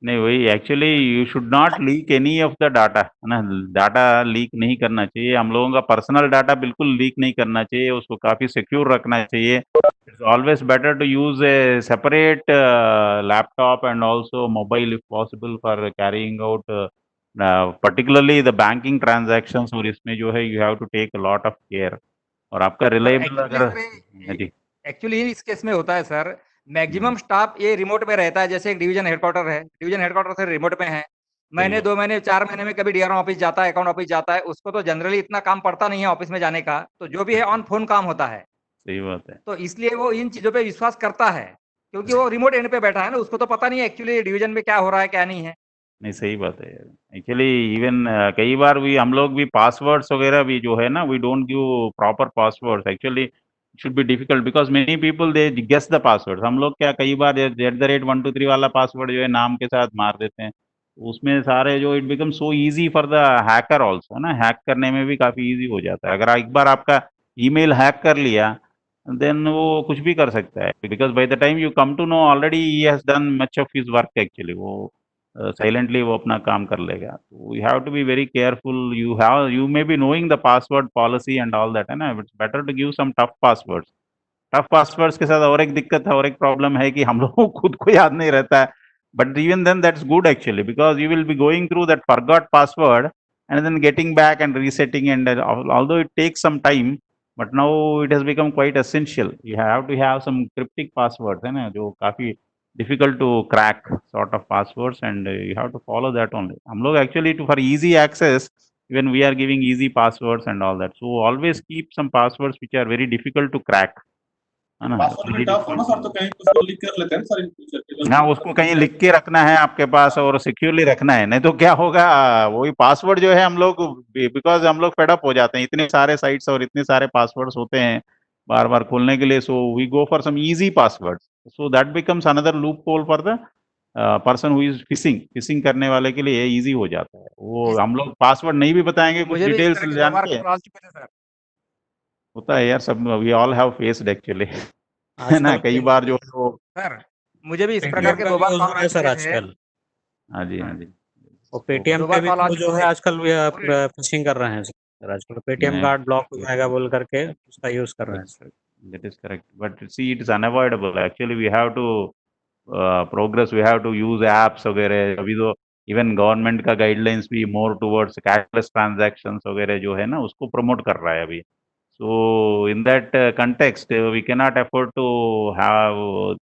नहीं वही actually you should not leak any of the data, है ना. डाटा लीक नहीं करना चाहिए. हम लोगों का पर्सनल डाटा बिल्कुल लीक नहीं करना चाहिए. उसको काफी सिक्योर रखना चाहिए. It's always better to use a separate laptop and also mobile if possible for carrying out particularly the banking transactions. और इसमें जो है you have to take a lot of care. और आपका रिलायबल अगर एक्चुअली इस केस में होता है सर, मैक्सिमम स्टाफ ये रिमोट में रहता है. जैसे एक डिवीजन हेडक्वार्टर है, डिवीजन हेडक्वार्टर से रिमोट में है, महीने 2 महीने 4 महीने में कभी डीआरओ ऑफिस जाता है, अकाउंट ऑफिस जाता है, उसको तो जनरली इतना काम पड़ता नहीं है ऑफिस में जाने का, तो जो भी है ऑन फोन काम होता है। सही बात है। तो इसलिए वो इन चीजों पे विश्वास करता है, क्योंकि वो रिमोट एंड पे बैठा है ना, उसको तो पता नहीं है एक्चुअली डिवीजन में क्या हो रहा है क्या नहीं है। नहीं, सही बात है यार। एक्चुअली इवन कई बार भी हम लोग भी पासवर्ड्स वगैरह भी जो है ना, we don't give proper passwords. Actually should be difficult because many people they guess the password. हम लोग क्या कई बार @123 वाला पासवर्ड जो है नाम के साथ मार देते हैं, उसमें सारे जो it become so easy for the hacker also ना, हैक करने में भी काफी इजी हो जाता है। अगर एक बार आपका ईमेल हैक कर लिया देन वो कुछ भी कर सकता है, because by the time you come to know already he has done much of his work. Actually वो साइलेंटली वो अपना काम कर लेगा। तो you have to be very careful. You may be knowing the password policy and all that है ना, it's better to give some tough passwords. Tough passwords के साथ और एक दिक्कत है और एक प्रॉब्लम है कि हम लोगों को खुद को याद नहीं रहता है, but even then that's good actually, because you will be going through that forgot password and then getting back and resetting, and although it takes some time, but now it has become quite essential. You have to have some cryptic passwords है ना, जो काफी difficult to crack sort of passwords, and you have to follow that only. हम लोग actually for easy access, even we are giving easy passwords and all that, so always keep some passwords which are very difficult to crack है ना। Password भी tough है ना sir, तो कहीं उसको लिख कर लेते हैं सर इन फ्यूचर। ना उसको कहीं लिख के रखना है आपके पास और सिक्योरली रखना है, नहीं तो क्या होगा, वही पासवर्ड जो है हम लोग, बिकॉज हम लोग फेड अप हो जाते हैं, इतने सारे साइट्स और इतने सारे पासवर्ड्स होते हैं बार बार खोलने के लिए, so we go for some easy password, so that becomes another loophole for the person who is phishing करने वाले के लिए इजी हो जाता है। वो हम लोग पासवर्ड नहीं भी बताएंगे, कुछ मुझे भी इस डिटेल्स तरह के 2 जान बार के कॉल आ चुके थे सर। होता है यार, सब we all have faced actually है ना। आजकल कई बार जो है वो सर मुझे भी इस पेटीएम प्रकार के का 2 भी बार यूज कॉल हो आ रहा है सर चुके थे। आजकल, हाँ जी हाँ जी। और पेटीएम 2 पे बार भी कॉल आ तो जो चुके है थे। आजकल फिशिंग कर रहे हैं सर। आजकल पेटीएम नहीं, कार्ड ब्लॉक हो जाएगा बोल करके उसका यूज कर रहे हैं। that is correct, but see it is unavoidable actually. We have to progress, we have to use apps वगैरह। अभी तो इवन गवर्नमेंट का गाइडलाइंस भी मोर टुवर्ड्स कैशलेस ट्रांजैक्शंस वगैरह जो है ना उसको प्रमोट कर रहा है अभी। So in that context we can not afford to have,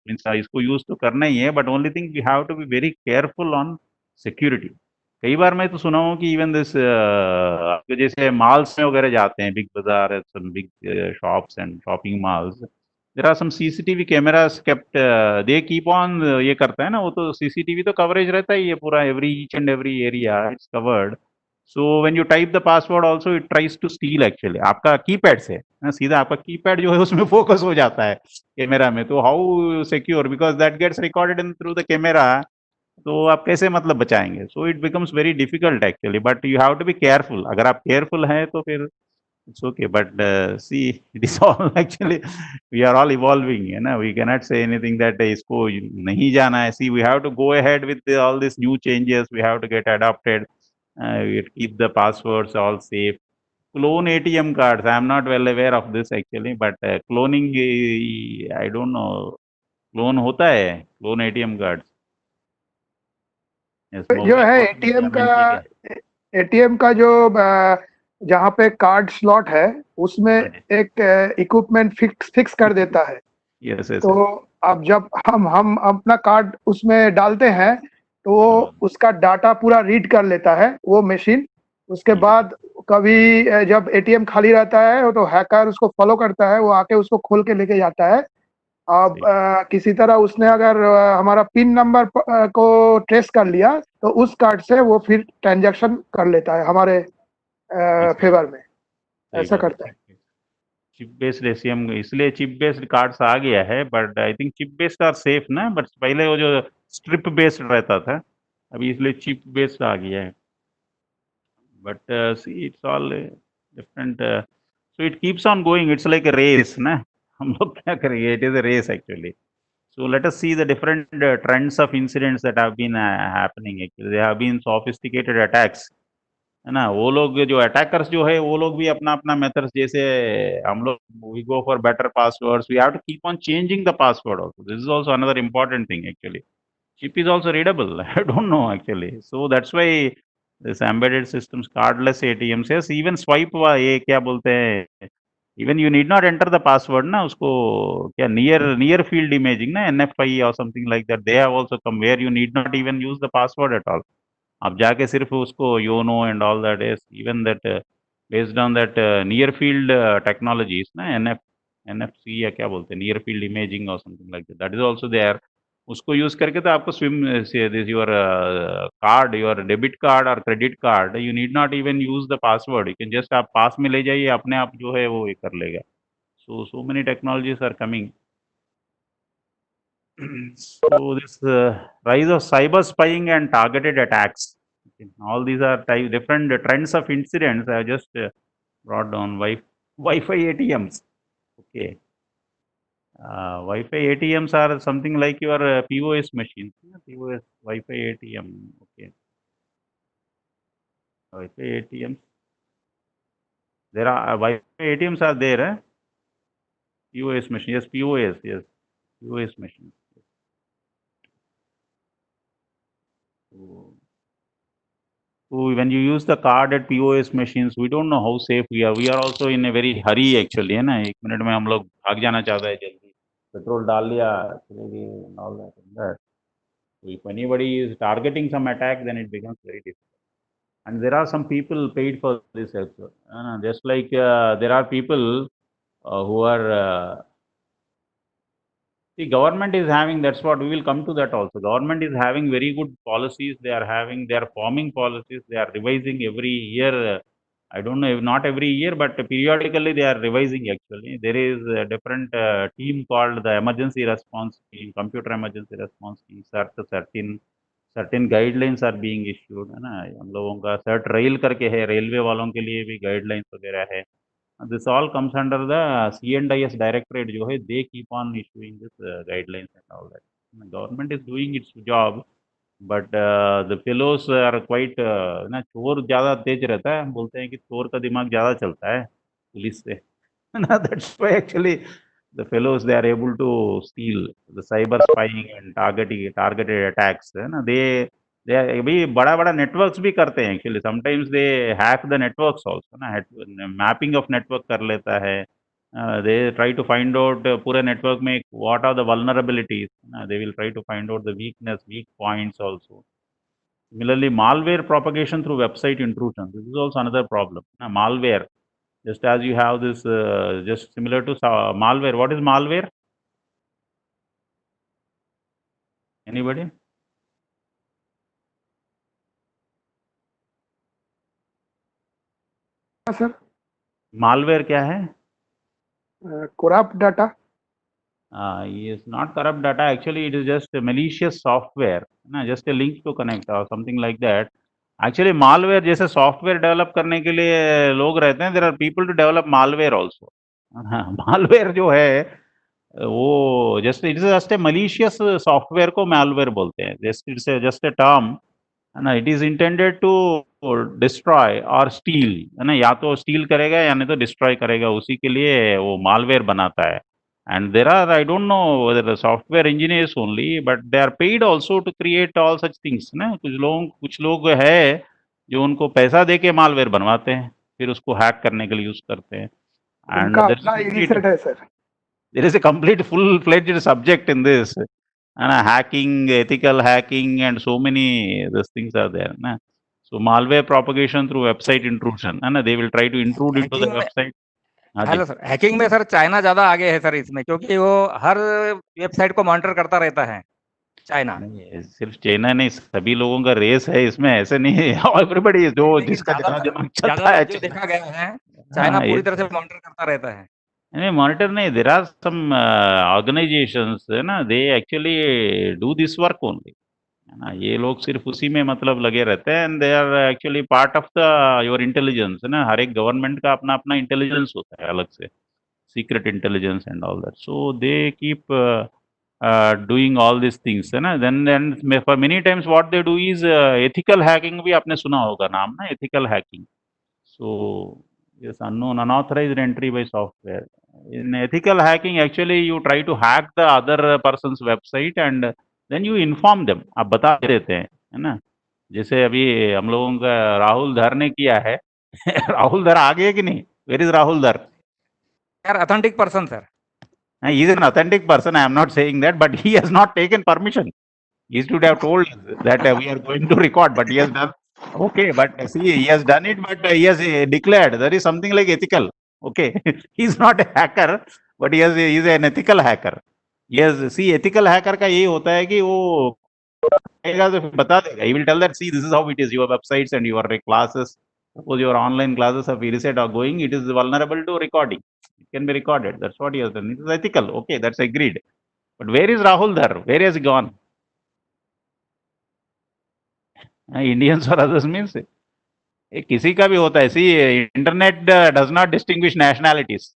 means इसको यूज तो करना ही है, but only thing we have to be very careful on security. कई बार मैं तो सुना हूँ कि इवन दिस जैसे मॉल्स में वगैरह जाते हैं, बिग बाजार, some big shops and shopping malls, there are some CCTV cameras kept, they keep on ये करता है ना, वो तो CCTV तो कवरेज रहता ही है पूरा, each and every area it's covered. So when you type the password also it tries to steal actually आपका कीपैड से ना, सीधा आपका कीपैड जो है उसमें फोकस हो जाता है कैमरा में। तो how secure, because that gets recorded in through the camera, तो आप कैसे मतलब बचाएंगे। So it becomes very difficult actually, but you have to be careful. अगर आप केयरफुल हैं तो फिर it's okay, but see it is all actually we are all evolving है ना, we can not say anything that इसको नहीं जाना है। See we have to go ahead with all this new changes, we have to get adopted, keep the passwords all safe. Clone ATM cards, I am not well aware of this actually, but cloning, I don't know, clone होता है clone ATM cards? Yes, जो mobile है phone में ATM का जो जहाँ पे card slot है उसमें हाँ जी। एक इक्विपमेंट फिक्स कर देता है। Yes, yes, तो अब जब हम अपना कार्ड उसमें डालते हैं तो वो उसका डाटा पूरा रीड कर लेता है वो मशीन। उसके बाद कभी जब एटीएम खाली रहता है तो हैकर उसको फॉलो करता है, वो आके उसको खोल के लेके जाता है। अब किसी तरह उसने अगर हमारा पिन नंबर को ट्रेस कर लिया तो उस कार्ड से वो फिर ट्रांजैक्शन कर लेता है हमारे फेवर में, ऐसा करता है। चिप बेस्ड एटीएम, इसलिए चिप बेस्ड कार्ड्स आ गया है, but I think chip based are safe ना, बट पहले वो जो स्ट्रिप बेस्ड रहता था, अभी इसलिए चिप बेस्ड आ गया है। But see it's all different, so it keeps on going, it's like a race ना, हम लोग क्या करेंगे, it is a race actually. So let us see the different trends of incidents that have been happening. Actually, there have been sophisticated attacks, है ना। वो लोग जो अटैकर्स जो है वो लोग भी अपना अपना मेथड्स, जैसे हम लोग we go for better passwords, we have to keep on changing the password also. This is also another important thing actually. Chip is also readable. I don't know actually. So that's why this embedded systems, cardless ATMs, yes, even swipe ये क्या बोलते हैं, even you need not enter the password ना, उसको क्या near field imaging ना, NFI or something like that, they have also come where you need not even use the password at all. आप जाके सिर्फ उसको YONO and all that is even that based on that near field technologies ना NFC या क्या बोलते हैं, near field imaging और something like that is also there. उसको यूज करके तो आपको swipe this your card, your debit card और credit card, you need not even use the password, you can just आप पास में ले जाइए, अपने आप जो है वो ये कर लेगा। So many technologies are coming. So this rise of cyber spying and targeted attacks, okay, all these are different trends of incidents. I have just brought down Wi-Fi ATMs. Okay, Wi-Fi ATMs are something like your POS machines. POS Wi-Fi ATM. Okay, Wi-Fi ATMs. There are Wi-Fi ATMs are there. POS machine. Yes, POS. Yes, POS machine. So when you use the card at POS machines, we don't know how safe we are. We are also in a very hurry actually, है ना, 1 minute में हम लोग भाग जाना चाहता है जल्दी, पेट्रोल डाल लिया, चलेगी and all that. So if anybody is targeting some attack, then it becomes very difficult. And there are some people paid for this also. Just like there are people who are the government is having, that's what we will come to that also. Government is having very good policies. They are forming policies. They are revising every year. I don't know, not every year, but periodically they are revising actually. There is a different team called the emergency response team, computer emergency response team. Certain guidelines are being issued, है ना। हम लोगों का CERT rail करके है, railway वालों के लिए भी guidelines वगैरह है। This all comes under the C&IS directorate जो है, they keep on issuing this guidelines and all that. The government is doing its job, but the fellows are quite ना, चोर ज़्यादा तेज रहता है, बोलते हैं कि चोर का दिमाग ज़्यादा चलता है पुलिस से, ना। That's why actually the fellows, they are able to steal, the cyber spying and targeted attacks, है ना। they अभी बड़ा नेटवर्क्स भी करते हैं actually, sometimes they hack the networks also ना, मैपिंग ऑफ नेटवर्क कर लेता है। They try to find out पूरे नेटवर्क में what are the vulnerabilities, they will try to find out the weak points also. Similarly, malware propagation through website intrusion, this is also another problem. Malware, just as you have this just similar to malware. What is malware? Anybody? Sir, malware क्या है? corrupt data. Is not corrupt data. Actually, it is just a malicious software, ना, just a link to connect or something like that. Actually, malware जैसे software develop करने के लिए लोग रहते हैं, there are people to develop malware also. malware जो है वो just it is just a malicious software को malware बोलते हैं. Just a term, ना, it is intended to destroy or steal, है ना, या तो steal करेगा या नहीं तो destroy करेगा, उसी के लिए वो malware बनाता है। And there are, I don't know whether the software engineers only, but they are paid also to create all such things, ना। कुछ लोग है जो उनको पैसा दे के malware बनवाते हैं, फिर उसको hack करने के लिए यूज करते हैं। And there is a complete full-fledged subject in this, hacking, ethical hacking, and so many these things are there, na? So malware propagation through website intrusion, है ना, they will try to intrude into the website. Hello sir, hacking में sir China ज्यादा आगे है sir इसमें, क्योंकि वो हर website को मॉनिटर करता रहता है। चाइना नहीं, सिर्फ चाइना नहीं, सभी लोगों का रेस है इसमें, ऐसे नहीं है। एवरीबडी जो जिसका दिमाग चलता है, जो देखा गया है, चाइना पूरी तरह से मॉनिटर करता रहता है। नहीं, मॉनिटर नहीं, देयर आर सम ऑर्गेनाइजेशंस, है ना, they actually do this work only, है ना। ये लोग सिर्फ उसी में मतलब लगे रहते हैं, and they are actually part of the your intelligence, है ना। हर एक गवर्नमेंट का अपना अपना इंटेलिजेंस होता है अलग से, secret intelligence and all that. So they keep doing all this things, है ना। Then for many times what they do is ethical hacking, भी आपने सुना होगा नाम, ना, ethical hacking. So yes, unknown, unauthorized entry by software. In ethical hacking, actually you try to hack the other person's website and then you inform them, आप बता देते हैं, है ना। जैसे अभी हम लोगों का राहुल धर ने किया है। राहुल धर आ गए कि नहीं? Where is राहुल धर? यार authentic person sir. He is an authentic person, I am not saying that, but he has not taken permission. He should have told us that we are going to record, but he has done. Okay, but see, he has done it, but he has declared there is something like ethical. Okay, he's not a hacker, but he is an ethical hacker. Yes, see, ethical hacker का ये होता है कि वो आएगा तो फिर बता देगा. He will tell that, see, this is how it is. Your websites and your classes, suppose your online classes of ERISET are going, it is vulnerable to recording. It can be recorded. That's what he has done. It is ethical. Okay, that's agreed. But where is Rahul Dhar? Where has he gone? Indians or others means किसी का भी होता है. See, internet does not distinguish nationalities.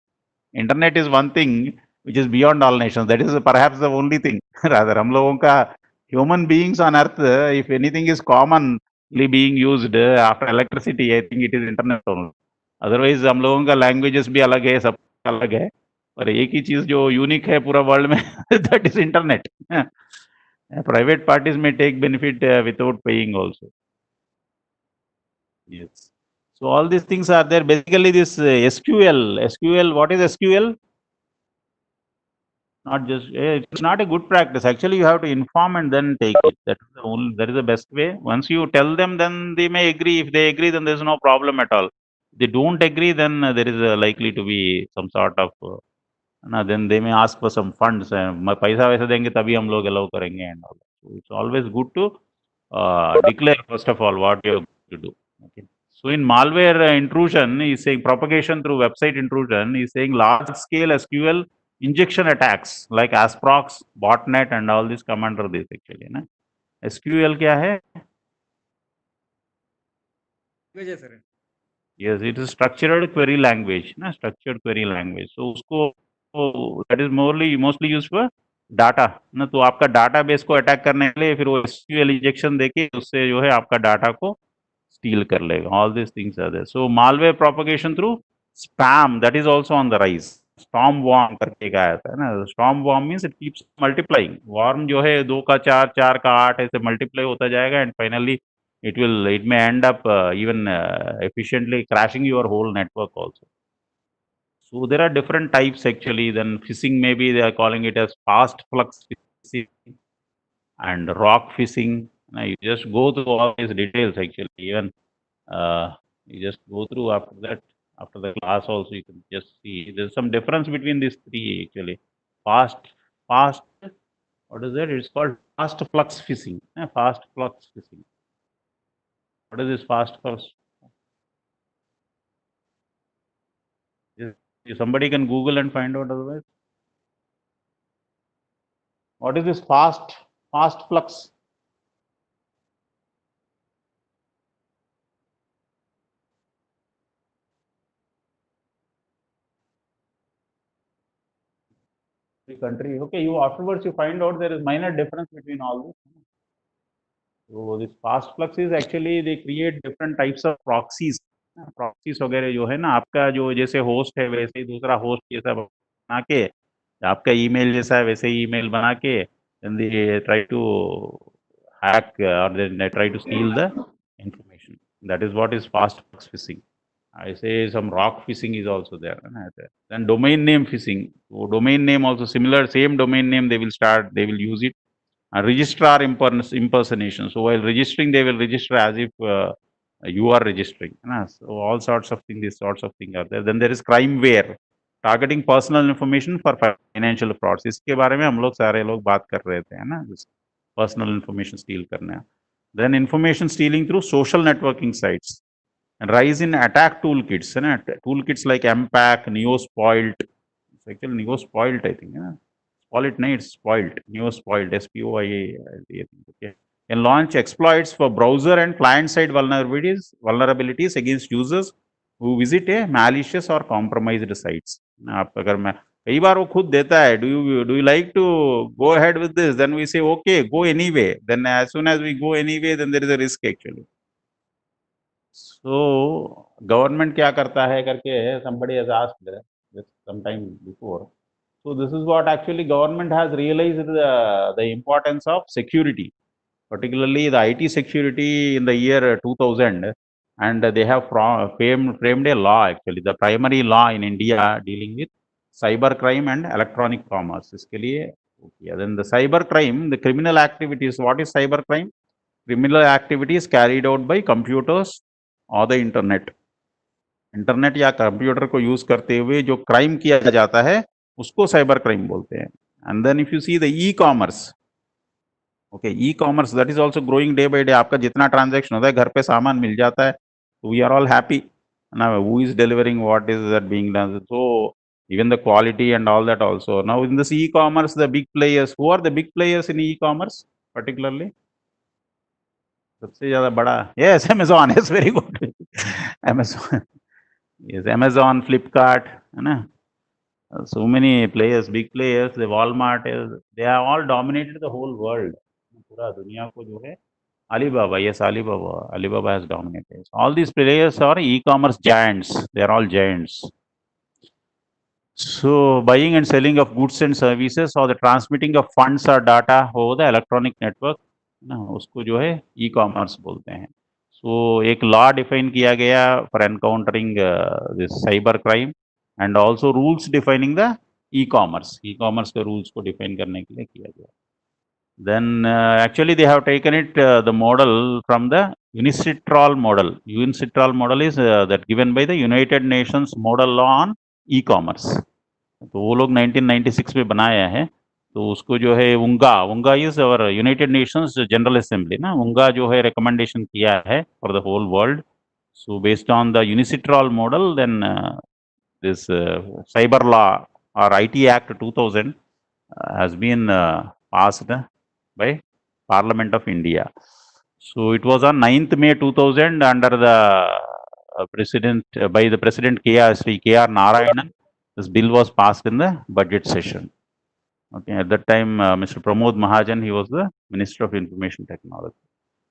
Internet is one thing which is beyond all nations. That is perhaps the only thing. Rather, हम लोगों का human beings on earth, if anything is commonly being used after electricity, I think it is internet only. Otherwise, हम लोगों का languages भी अलग है, सब अलग है. पर एक ही चीज जो यूनिक है पूरा वर्ल्ड में, that is internet. Private parties may take benefit without paying also. Yes. So all these things are there. Basically, this SQL. What is SQL? Not just, it's not a good practice. Actually, you have to inform and then take it. That is the best way. Once you tell them, then they may agree. If they agree, then there's no problem at all. If they don't agree, then there is likely to be some sort of, then they may ask for some funds. पैसा वैसा देंगे तभी हम लोग allow करेंगे and all. So it's always good to declare first of all what you have to do. Okay. So in malware intrusion, he's saying propagation through website intrusion. He's saying large scale SQL injection attacks like Asprox, botnet, and all this come under this actually. Na? SQL क्या है? Yes, it is structured query language. Na? Structured query language. So उसको that is mostly used for data ना. तो आपका database को attack करने के लिए फिर वो SQL इंजेक्शन देके उससे जो है आपका डाटा को steal कर लेगा. All these things are there. So malware propagation through spam, that is also on the rise. Storm worm करके एक आया था ना. Storm worm means it keeps multiplying. Worm जो है 2 का 4, 4 का 8 ऐसे multiply होता जाएगा and finally it may end up even efficiently crashing your whole network also. So there are different types actually. Then phishing, maybe they are calling it as fast flux phishing and rock phishing. Now you just go through all these details actually. Even you just go through after that. After the class also you can just see there's some difference between these three actually. Fast, what is that? It's called fast flux phishing. Fast flux phishing. What is this fast flux? If somebody can Google and find out otherwise. What is this fast flux? Country. Okay, you afterwards you find out there is minor difference between all this. So this fast flux is actually they create different types of proxies. Proxies वगैरह जो है ना, आपका जो जैसे host है वैसे ही दूसरा होस्ट जैसा बना के, आपका ईमेल जैसा है वैसे ही ईमेल बना के, then they try to hack or then they try to steal the information. That is what is fast flux phishing. I say some rock phishing is also there. Then domain name phishing. So domain name also similar, same domain name they will use it. Registrar impersonation. So while registering, they will register as if you are registering. So all sorts of things, these sorts of things are there. Then there is crimeware, targeting personal information for financial frauds. इसके बारे में हम लोग सारे लोग बात कर रहे थे, है ना? Personal information steal करना. Then information stealing through social networking sites. And rise in attack toolkits, toolkits like MPAC, Neospoilt. It's actually Neospoilt, I think. Spoilt, no, it's spoilt. Neospoilt, SPOIA. Okay. Can launch exploits for browser and client-side vulnerabilities against users who visit a malicious or compromised sites. आप अगर मैं कई बार वो खुद देता है, do you like to go ahead with this? Then we say okay, go anyway. Then as soon as we go anyway, then there is a risk actually. So government क्या करता है करके somebody has asked this sometime before. So this is what actually government has realized the importance of security, particularly the IT security in the year 2000, and they have framed a law actually, the primary law in India dealing with cyber crime and electronic commerce. इसके लिए Okay, then the cyber crime, the criminal activities. What is cyber crime? Criminal activities carried out by computers or the internet. Internet या computer को use करते हुए जो crime किया जाता है उसको साइबर क्राइम बोलते हैं. And then if you see the e commerce, okay, e commerce that is also growing day by day. आपका जितना ट्रांजैक्शन होता है, घर पे सामान मिल जाता है, तो we are all happy. Now who is delivering, what is that being done? So even the quality and all that also. Now in this e-commerce, the big players, who are the big players in e-commerce particularly? सबसे ज्यादा बड़ा, yes, Amazon is very good. Amazon, yes, Amazon, Flipkart, है ना? So many players, big players. The Walmart is, they have all dominated the whole world. पूरा दुनिया को जो है, Alibaba, yes, Alibaba has dominated. All these players are e-commerce giants. They are all giants. So buying and selling of goods and services or the transmitting of funds or data over the electronic network, ना उसको जो है e-commerce बोलते हैं. So एक law define किया गया for encountering this cyber crime and also rules defining the e-commerce. E-commerce के rules को define करने के लिए किया गया. Then actually they have taken it the model from the UNICITRAL model. UNICITRAL model is that given by the United Nations model law on e-commerce. तो वो लोग 1996 में बनाया है. तो उसको जो है UNGA is our United Nations General Assembly ना, UNGA जो है recommendation किया है for the whole world. So based on the UNICITRAL model, then this cyber law or IT Act 2000 has been passed by Parliament of India. So it was on 9th May 2000 under the President by the President Sri K.R. Narayanan. This bill was passed in the budget session. Okay, at that time Mr. Pramod Mahajan, he was the Minister of Information Technology.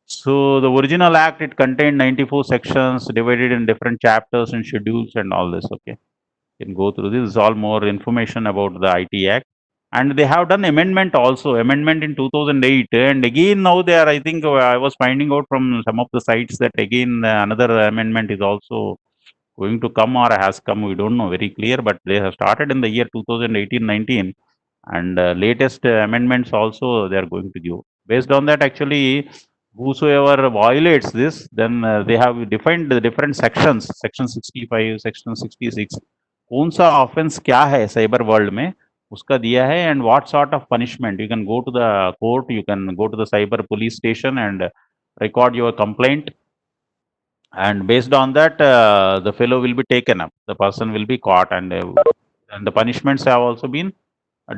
So the original act, it contained 94 sections divided in different chapters and schedules and all this. Okay, you can go through this. This is all more information about the IT Act. And they have done amendment also, amendment in 2008. And again now they are, I think I was finding out from some of the sites that again another amendment is also going to come or has come. We don't know very clear, but they have started in the year 2018-19. And latest amendments also they are going to give. Based on that, actually, whosoever violates this, then they have defined the different sections, section 65, section 66. कौन सा offense क्या है cyber world में, उसका दिया है, and what sort of punishment. You can go to the court, you can go to the cyber police station and record your complaint, and based on that the fellow will be taken up, the person will be caught, and the punishments have also been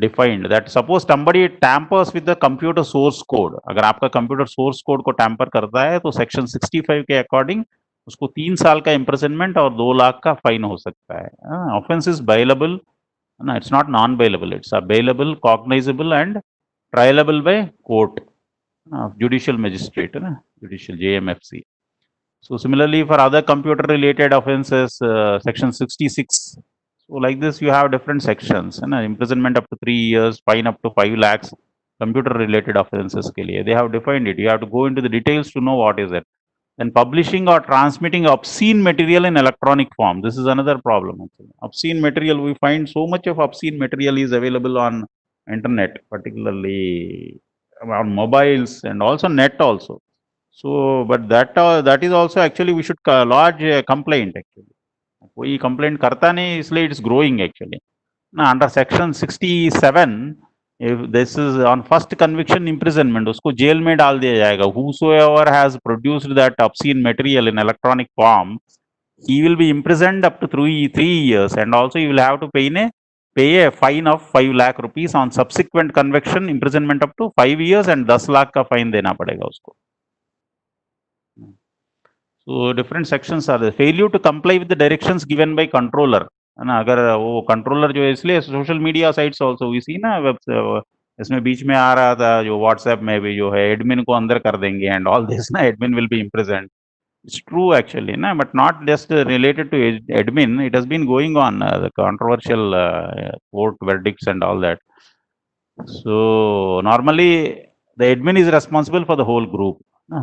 defined. That suppose somebody tampers with the computer source code, अगर आपका computer source code को tamper करता है, तो section 65 के according उसको 3 साल का imprisonment और 2 लाख का fine हो सकता है. Offense is bailable. No, it's not non-bailable. It's bailable, cognizable, and trialable by court, judicial magistrate, judicial JMFC. So similarly, for other computer-related offences, section 66. So like this, you have different sections. Imprisonment up to 3 years, fine up to 5 lakhs. Computer-related offences के लिए they have defined it. You have to go into the details to know what is it. And publishing or transmitting obscene material in electronic form. This is another problem. Obscene material, we find so much of obscene material is available on internet, particularly on mobiles and also net also. So, but that is also actually we should lodge a complaint actually. कोई complaint करता नहीं, इसलिए it is growing actually. Now under section 67, if this is on first conviction imprisonment, उसको jail में डाल दिया जाएगा. Whosoever has produced that obscene material in electronic form, he will be imprisoned up to 3 years, and also he will have to pay a fine of 5 lakh rupees. On subsequent conviction, imprisonment up to 5 years and 10 lakh का fine देना पड़ेगा उसको. So different sections are there. Failure to comply with the directions given by controller. है ना, अगर वो controller जो है, इसलिए social media sites also we see ना, इसमें बीच में आ रहा था जो व्हाट्सएप में भी जो है एडमिन को अंदर कर देंगे एंड ऑल दिस ना, admin will be imprisoned. It's true actually, na, but not just related to admin. It has been going on the controversial court verdicts and all that. So normally the admin is responsible for the whole group.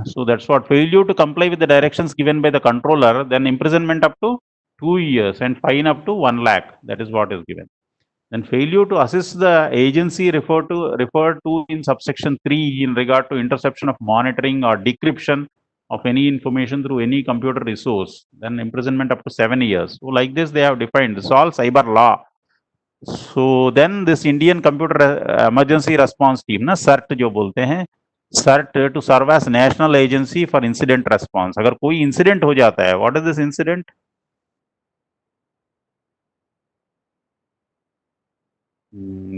So that's what, failure to comply with the directions given by the controller, then imprisonment up to 2 years and fine up to 1 lakh. That is what is given. then failure to assist the agency referred to in subsection 3 in regard to interception of monitoring or decryption of any information through any computer resource, then imprisonment up to 7 years. So like this they have defined. This is all cyber law. So then this Indian Computer Emergency Response Team, ना CERT जो बोलते हैं, CERT to serve as National Agency for Incident Response. अगर कोई incident हो जाता है, what is this incident?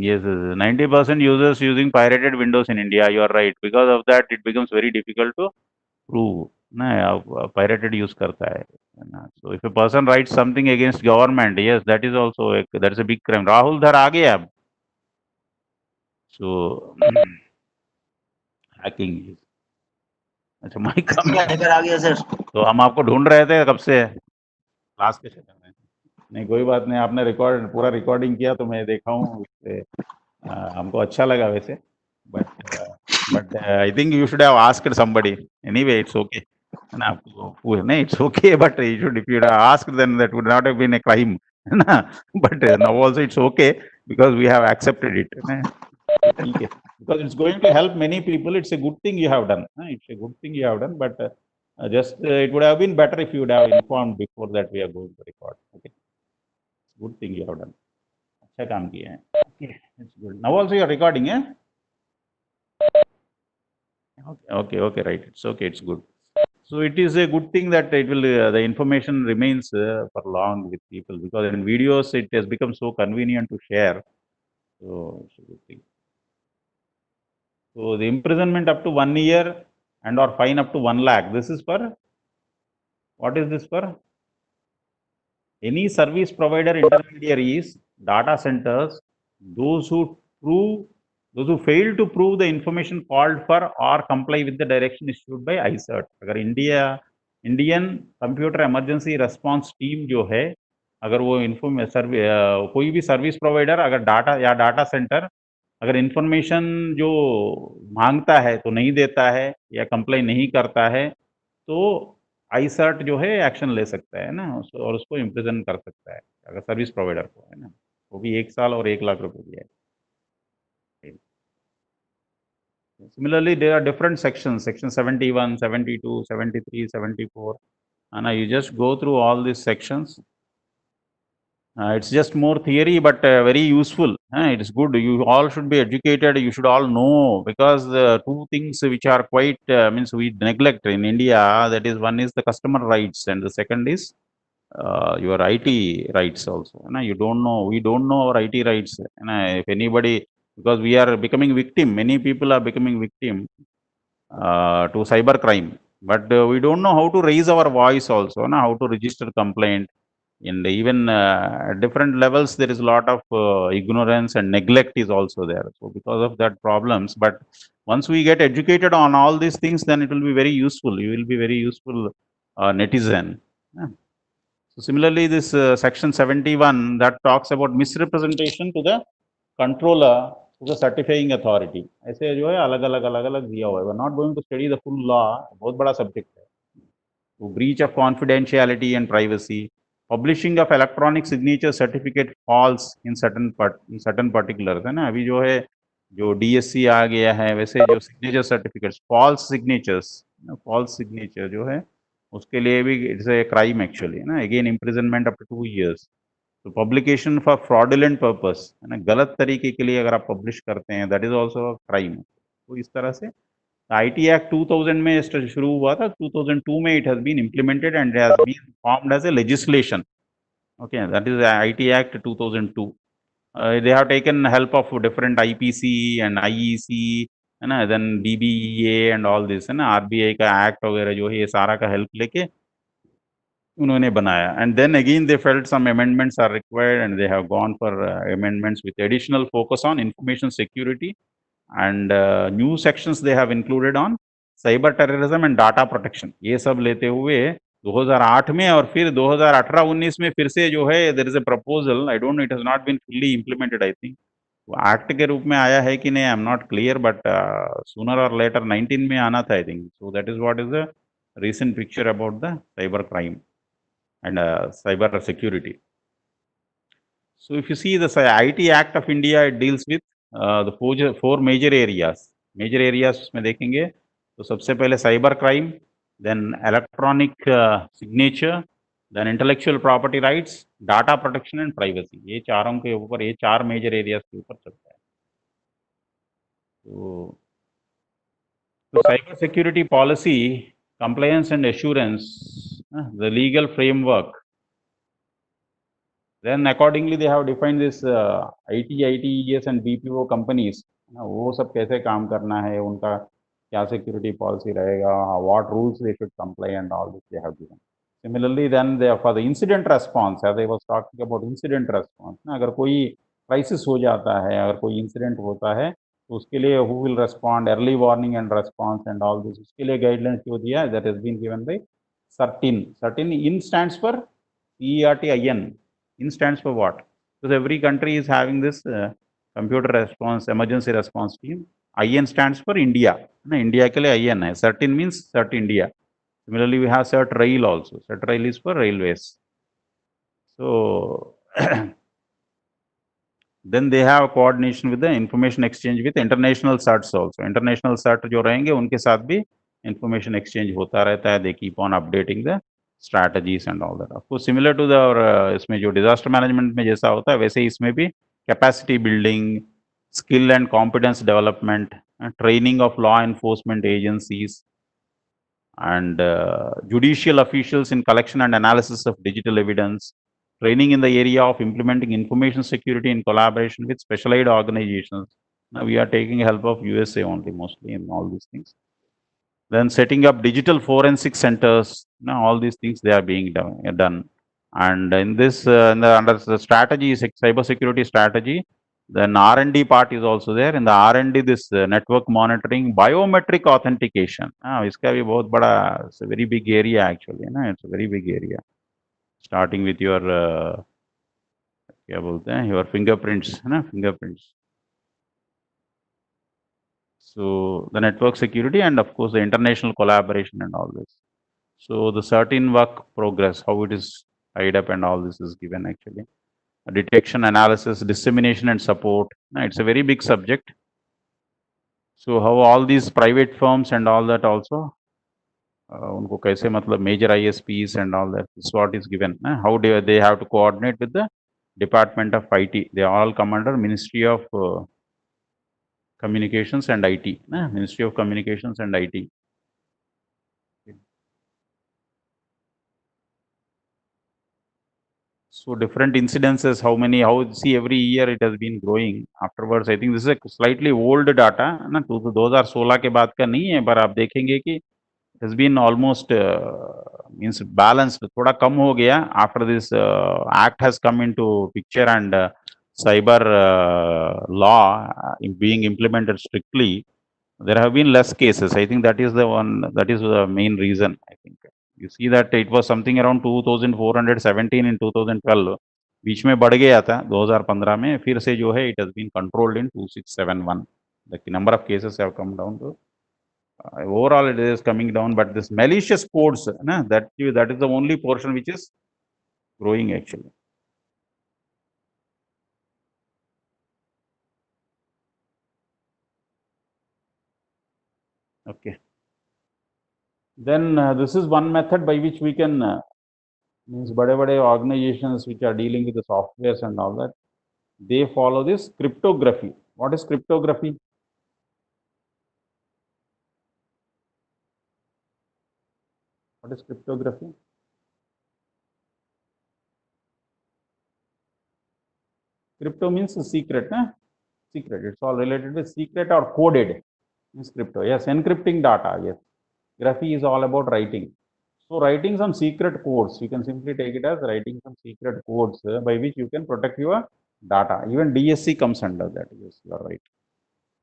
Yes, 90% users using pirated Windows in India. You are right. Because of that, it becomes very difficult to prove. ना pirated use करता है. So if a person writes something against government, yes, that is also that is a big crime. Rahul Dhar आ गया अब. So hacking. अच्छा mic कम आ गया sir. तो हम आपको ढूंढ रहे थे कब से क्लास के सेशन में. नहीं कोई बात नहीं, आपने पूरा रिकॉर्डिंग किया तो मैं देखा हूँ, हमको अच्छा लगा वैसे, but I think you should have asked somebody. Anyway it's okay ना, नहीं it's okay, but you should, if you asked then that would not have been a crime ना, but now also it's okay because we have accepted it. ठीक है, because it's going to help many people. It's a good thing you have done. It's a good thing you have done, but just it would have been better if you would have informed before that we are going to record. Okay, good thing you have done. अच्छा काम किया है. Okay, it's good. Now also you are recording, eh? Okay, right. It's okay. It's good. So it is a good thing that it will the information remains for long with people, because in videos it has become so convenient to share. So it's a good thing. So the imprisonment up to 1 year and or fine up to 1 lakh. This is for, what is this for? Any service provider intermediaries, data centers, those who fail to prove the information called for or comply with the direction issued by ICERT. अगर Indian Computer Emergency Response Team जो है, अगर वो कोई भी service provider अगर data centre अगर information जो मांगता है तो नहीं देता है या कंप्लाई नहीं करता है, तो आईसर्ट जो है एक्शन ले सकता है ना, और उसको इम्प्रिजन कर सकता है अगर सर्विस प्रोवाइडर को, है ना, वो भी 1 साल और 1 लाख रुपए दिया है. Similarly, there are different sections, section 71, 72, 73, 74, and you just go through all these sections. It's just more theory, but very useful. It is good. You all should be educated. You should all know, because two things which are quite means we neglect in India. That is, one is the customer rights, and the second is your IT rights also. You don't know. We don't know our IT rights. If anybody, because we are becoming victim. Many people are becoming victim to cyber crime, but we don't know how to raise our voice also. How to register complaint. And even different levels, there is a lot of ignorance and neglect is also there. So because of that problems, but once we get educated on all these things, then it will be very useful. You will be very useful netizen. Yeah. So similarly, this section 71 that talks about misrepresentation to the controller, to the certifying authority. ऐसे जो है अलग-अलग दिया हुआ है. We're not going to study the full law. बहुत बड़ा subject है. To breach of confidentiality and privacy. Publishing of electronic signature certificate false in certain particulars, है ना. अभी जो है जो DSC आ गया है, वैसे जो signature certificates, false signature जो है उसके लिए भी it's a crime actually, है ना. Again imprisonment up to 2 years. तो publication for fraudulent purpose, है ना, गलत तरीके के लिए अगर आप publish करते हैं, that is also a crime. तो इस तरह से IT Act 2000 में शुरू हुआ था, 2002 में it has been implemented and has been formed as a legislation. Okay, that is IT Act 2002. They have taken help of different IPC and IEC, है ना, then DBEA and all this, है ना, RBI का act वगैरह जो है, ये सारा का help लेके उन्होंने बनाया. And then again they felt some amendments are required and they have gone for amendments with additional focus on information security. And new sections they have included on cyber terrorism and data protection. ये सब लेते हुए 2008 में और फिर 2018-19 में फिर से जो है there is a proposal. I don't know, it has not been fully implemented. I think act के रूप में आया है कि नहीं, I am not clear, but sooner or later 19 में आना था I think. So that is what is the recent picture about the cyber crime and cyber security. So if you see the IT Act of India, it deals with the four major areas. Major areas में देखेंगे तो सबसे पहले cyber crime, then electronic signature, then intellectual property rights, data protection and privacy. ये चारों के ऊपर, ये चार major areas के ऊपर चलता है. So cyber security policy, compliance and assurance, the legal framework. Then accordingly they have defined this IT, ITES and BPO companies. वो सब कैसे काम करना है, उनका क्या security policy रहेगा, what rules they should comply and all this they have given. Similarly, then for the incident response, as I was talking about incident response, अगर कोई crisis हो जाता है, अगर कोई incident होता है, तो उसके लिए who will respond, early warning and response and all this, उसके लिए guidelines जो दिया, that has been given by CERT-IN. CERT-IN, IN stands for CERT-IN. IN stands for what? Because every country is having this computer response, emergency response team. IN stands for India. India के लिए IN है. CERT-IN means CERT India. Similarly, we have CERT Rail also. CERT Rail is for railways. So then they have coordination with the information exchange with international CERTs also. International CERT जो रहेंगे उनके साथ भी information exchange होता रहता है. They keep on updating the strategies and all that. Of course, similar to the इसमें जो disaster management में जैसा होता है वैसे इसमें भी capacity building, skill and competence development, training of law enforcement agencies, and judicial officials in collection and analysis of digital evidence, training in the area of implementing information security in collaboration with specialized organizations. Now we are taking help of USA only mostly in all these things. Then setting up digital forensic centers. Now all these things they are being done. And in this under the strategy is cyber security strategy. Then R&D part is also there. In the R&D, this network monitoring, biometric authentication. इसका भी बहुत बड़ा, it's a very big area actually. It's a very big area. Starting with your क्या बोलते हैं, your fingerprints, fingerprints. So the network security and of course the international collaboration and all this. So the certain work progress, how it is tied up and all this is given actually. Detection, analysis, dissemination and support. It's a very big subject. So how all these private firms and all that also, उनको कैसे मतलब major ISPs and all that, is what is given. How they have to coordinate with the Department of IT. They all come under Ministry of Communications and IT. Ministry of Communications and IT. So different incidences, see every year it has been growing. Afterwards, I think this is a slightly old data. 2016 के बाद का नहीं है, पर आप देखेंगे कि it has been almost means balanced. थोड़ा कम हो गया after this act has come into picture and cyber law being implemented strictly. There have been less cases. I think that is the main reason. I think. You see that it was something around 2417 in 2012, बीच में बढ़ गया था 2015 में, फिर से जो है it has been controlled in 2671. The number of cases have come down to overall it is coming down, but this malicious codes, that is the only portion which is growing actually. Okay. Then this is one method by which we can means bade organizations which are dealing with the softwares and all that, they follow this cryptography. What is cryptography? What is cryptography? Crypto means secret. Secret. It's all related with secret or coded. Means crypto. Yes, encrypting data. Yes. Graphy is all about writing. So writing some secret codes, you can simply take it as writing some secret codes by which you can protect your data. Even DSC comes under that. Yes, you are right.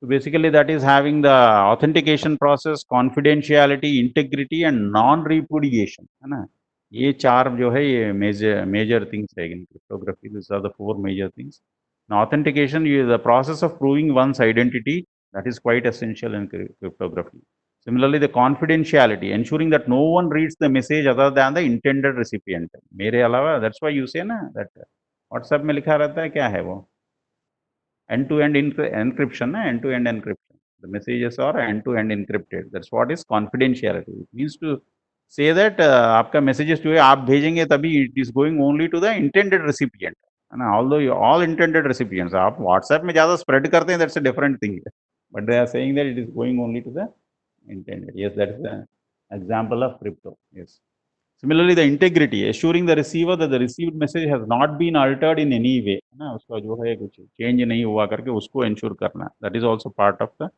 So basically that is having the authentication process, confidentiality, integrity and non-repudiation. ये चार जो है ये major things है in cryptography. These are the four major things. Now authentication is the process of proving one's identity. That is quite essential in cryptography. Similarly, the confidentiality, ensuring that no one reads the message other than the intended recipient. मेरे अलावा, that's why you say that WhatsApp में लिखा रहता है क्या है वो, end to end encryption ना, end to end encryption. The messages are end to end encrypted. That's what is confidentiality. It means to say that आपका messages जो है आप भेजेंगे तभी it is going only to the intended recipient, है ना. Although all intended recipients, आप WhatsApp में ज़्यादा spread करते हैं, that's a different thing. But they are saying that it is going only to the intended. Yes, that's the example of crypto. Yes. Similarly, the integrity, assuring the receiver that the received message has not been altered in any way, ना उसका जो है कुछ change नहीं हुआ करके उसको ensure करना. That is also part of the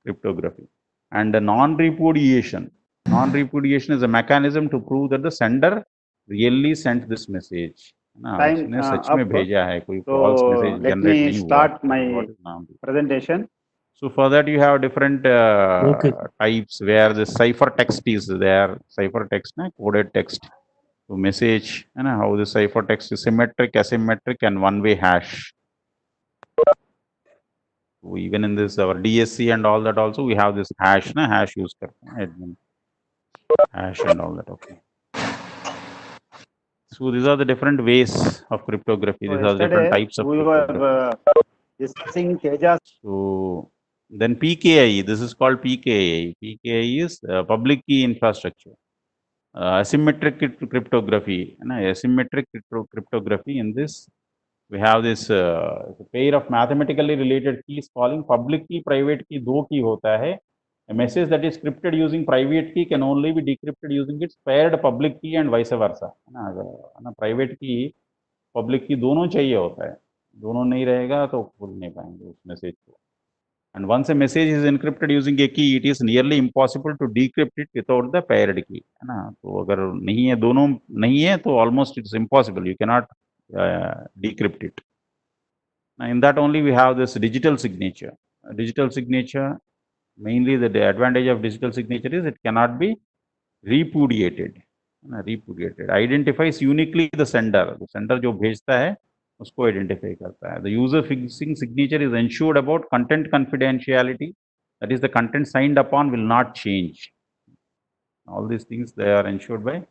cryptography. And the non-repudiation. Non-repudiation is a mechanism to prove that the sender really sent this message. ना उसने सच में भेजा है, कोई false message generate नहीं हुआ. Start my presentation. So for that you have different types where the ciphertext is there. Ciphertext, na, coded text. So message, you know, how the ciphertext is symmetric, asymmetric, and one-way hash. So even in this our DSC and all that also we have this hash, na, hash use admin. Hash and all that. Okay. So these are the different ways of cryptography. These are the different types of cryptography. We were discussing Tejas. So then PKI, this is called PKI. PKI is public key infrastructure. Asymmetric cryptography. Asymmetric cryptography, in this we have this pair of mathematically related keys calling public key, private key. दो key होता है. A message that is encrypted using private key can only be decrypted using its paired public key and vice versa. Private key, public key दोनों चाहिए होता है. दोनों नहीं रहेगा तो खोल नहीं पाएंगे उस मैसेज को. And once a message is encrypted using a key, it is nearly impossible to decrypt it without the paired key. है ना. तो अगर नहीं है, दोनों नहीं है, तो almost it's impossible. You cannot decrypt it. Now in that only we have this digital signature. Digital signature, mainly the advantage of digital signature is it cannot be repudiated. Repudiated. Identifies uniquely the sender. The sender जो भेजता है उसको identify करता है. The user fixing signature is ensured about content confidentiality. That is, the content signed upon will not change. All these things, they are ensured by.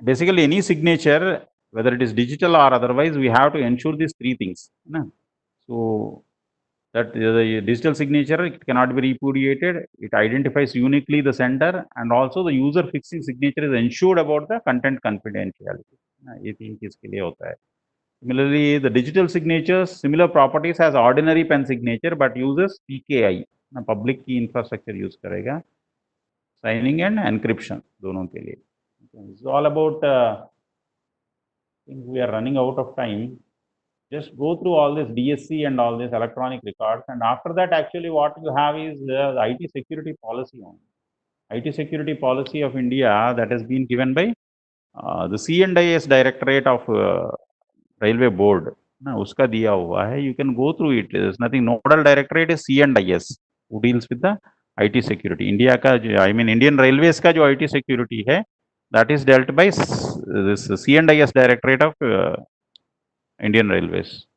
Basically, any signature, whether it is digital or otherwise, we have to ensure these three things. So that the digital signature, it cannot be repudiated. It identifies uniquely the sender, and also the user fixing signature is ensured about the content confidentiality. ये तीन चीज के लिए होता है. Similarly, the digital signatures, similar properties as ordinary pen signature, but uses PKI, public key infrastructure use करेगा, signing and encryption दोनों के लिए. It's all about. I think we are running out of time. Just go through all this DSC and all this electronic records, and after that, actually, what you have is the IT security policy only. IT security policy of India that has been given by the C&IS Directorate of Railway Board. ना उसका दिया हुआ है. You can go through it. There's nothing. Nodal Directorate is C&IS, who deals with the IT security. India का, I mean Indian Railways का जो IT security है, that is dealt by this C&IS Directorate of Indian Railways.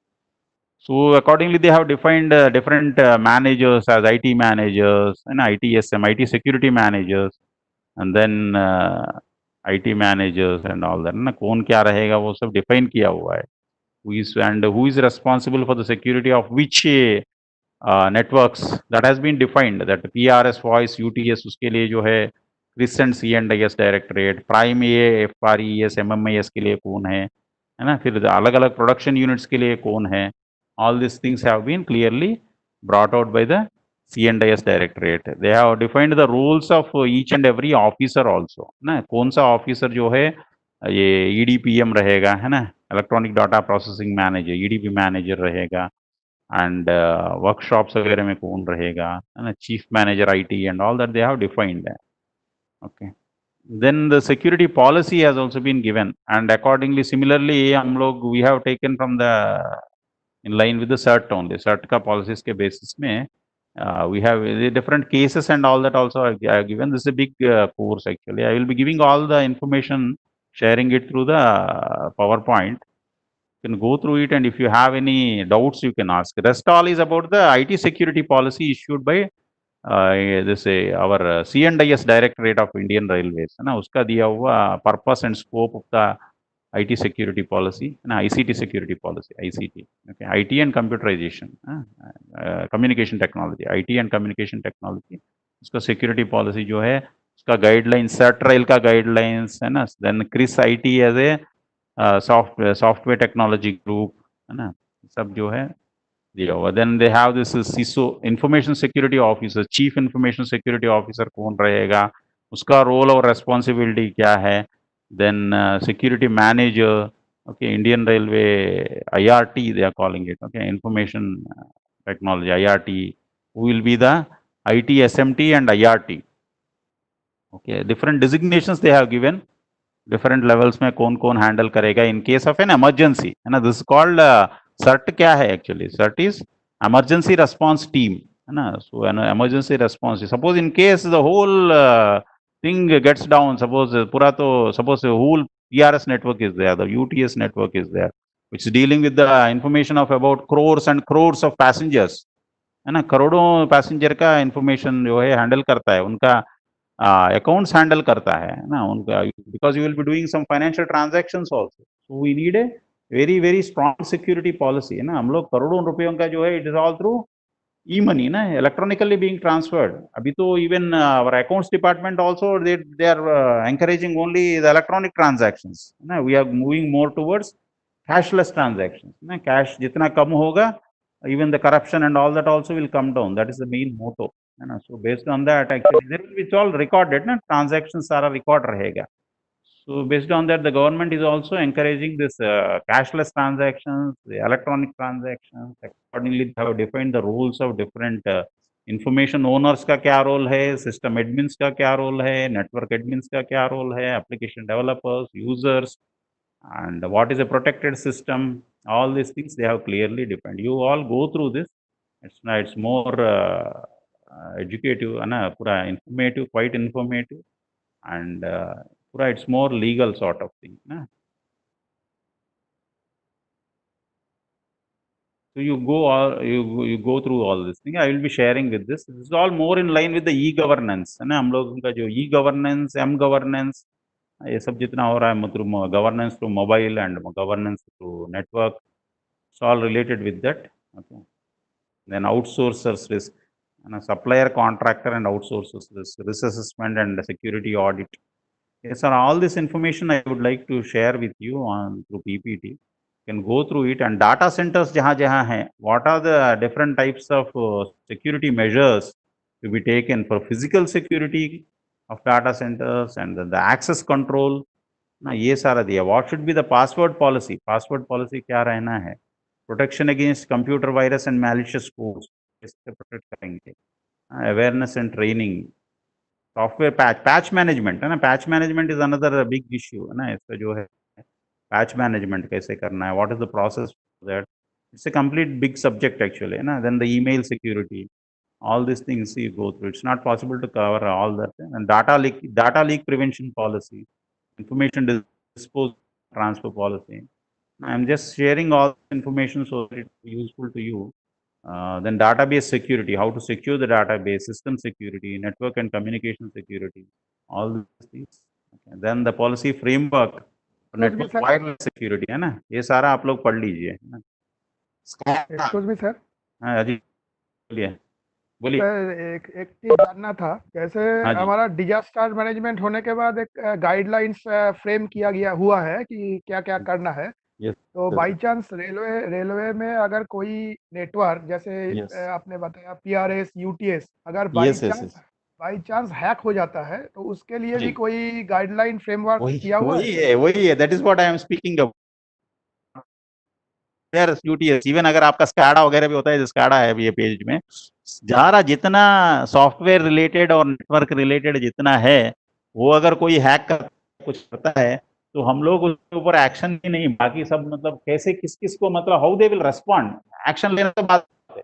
So accordingly, they have defined different managers as IT managers and ITSM, IT security managers, and then IT managers and all that. ना कौन क्या रहेगा वो सब define किया हुआ है. Who is responsible for the security of which networks, that has been defined. That PRS, voice, UTS, उसके लिए जो है Crescent C&IS Directorate, Prime A, FRES, MMIS के लिए कौन है ना. फिर अलग अलग प्रोडक्शन यूनिट्स के लिए कौन है. All these things have been clearly brought out by the C&IS Directorate. They have defined the roles of each and every officer also. ना कौन सा ऑफिसर जो है ये EDPM रहेगा, है ना, electronic data processing manager, EDP manager रहेगा, एंड वर्कशॉप्स वगैरह में कौन रहेगा, है ना, chief manager IT and all that they have defined. Okay. Then the security policy has also been given, and accordingly, similarly, हम लोग we have taken from the in line with the CERT only. CERT का policies के basis में we have the different cases and all that also are given. This is a big course actually. I will be giving all the information, sharing it through the PowerPoint. You can go through it, and if you have any doubts, you can ask. The rest all is about the IT security policy issued by our C&IS Directorate of Indian Railways. ना उसका दिया हुआ purpose and scope of the IT security policy, and ICT security policy, ICT. Okay, IT and computerization, communication technology, IT and communication technology. उसका security policy जो है, उसका guidelines, CERT-RAIL का guidelines है ना, then CRIS IT as a software technology group है ना, सब जो है दिया हुआ. Then they have this CISO, information security officer, chief information security officer कौन रहेगा, उसका role और responsibility क्या है. Then security manager, okay, Indian Railway, IRT they are calling it, okay, information technology, IRT, who will be the IT, SMT and IRT. Okay, different designations they have given, different levels में कौन handle करेगा in case of an emergency, है ना. This is called CERT क्या है actually? CERT is emergency response team, है ना. So an emergency response, suppose in case the whole thing gets down, suppose whole PRS network is there, the UTS network is there, which is dealing with the information of about crores and crores of passengers, है ना. करोड़ों passenger का information जो है handle करता है, उनका accounts handle करता है ना, उनका, because you will be doing some financial transactions also, so we need a very very strong security policy, है ना. हम लोग करोड़ों रुपयों का जो है, it is all through e-money ना, electronically being transferred. अभी तो even our accounts department also they are encouraging only the electronic transactions ना. We are moving more towards cashless transactions ना. Cash जितना कम होगा, even the corruption and all that also will come down. That is the main motto है ना. So based on that, actually it's all recorded ना, transactions सारा record रहेगा. So based on that, the government is also encouraging this cashless transactions, the electronic transactions. Accordingly, they have defined the roles of different information owners का क्या role है, system admins का क्या role है, network admins का क्या role है, application developers, users, and what is a protected system. All these things they have clearly defined. You all go through this. It's more educative, ना, पूरा informative, quite informative, and it's more legal sort of thing na? So you go through all this thing. I will be sharing with this. This is all more in line with the e-governance है ना. हम लोगों का जो e-governance, m-governance, ये सब जितना हो रहा है through governance through mobile and governance through network, it's all related with that. Okay. Then outsourcers risk, supplier, contractor and outsourcers risk assessment and security audit. Yes, sir. All this information I would like to share with you on through PPT. You can go through it. And data centers jahan hai, what are the different types of security measures to be taken for physical security of data centers and the access control. Na ye sara diya. What should be the password policy? Password policy kya rehna hai? Protection against computer virus and malicious codes. इससे protect करेंगे. Awareness and training. Software patch management है ना. Patch management is another big issue है ना. इसका जो है patch management कैसे करना है, what is the process for that. It's a complete big subject actually है ना. Then the email security, all these things you go through. It's not possible to cover all that. And data leak prevention policy, information disposal transfer policy. I'm just sharing all information so that it's useful to you. Then database security, how to secure the database, system security, network and communication security, all these things. Okay. Then the policy framework for network wireless security है ना. ये सारा आप लोग पढ़ लीजिए है ना. Excuse me sir. हाँ जी बोलिए. एक चीज जानना था, जैसे हमारा डिजास्टर मैनेजमेंट होने के बाद एक गाइडलाइंस फ्रेम किया गया हुआ है कि क्या क्या करना है. तो बाई चांस रेलवे में अगर कोई नेटवर्क जैसे आपने बताया PRS, UTS, अगर बाई चांस हैक हो जाता है तो उसके लिए भी कोई गाइडलाइन फ्रेमवर्क किया हुआ है. वही है. That is what I am speaking about. UTS even अगर आपका स्काडा वगैरह भी होता है, स्काडा है ये पेज में, जहाँ जितना सॉफ्टवेयर रिलेटेड और नेटवर्क रिलेटेड जितना है, वो अगर कोई हैक कर कुछ करता है तो हम लोग उसके ऊपर एक्शन भी नहीं, बाकी सब मतलब कैसे किस को मतलब how they will respond, action लेना तो बात है,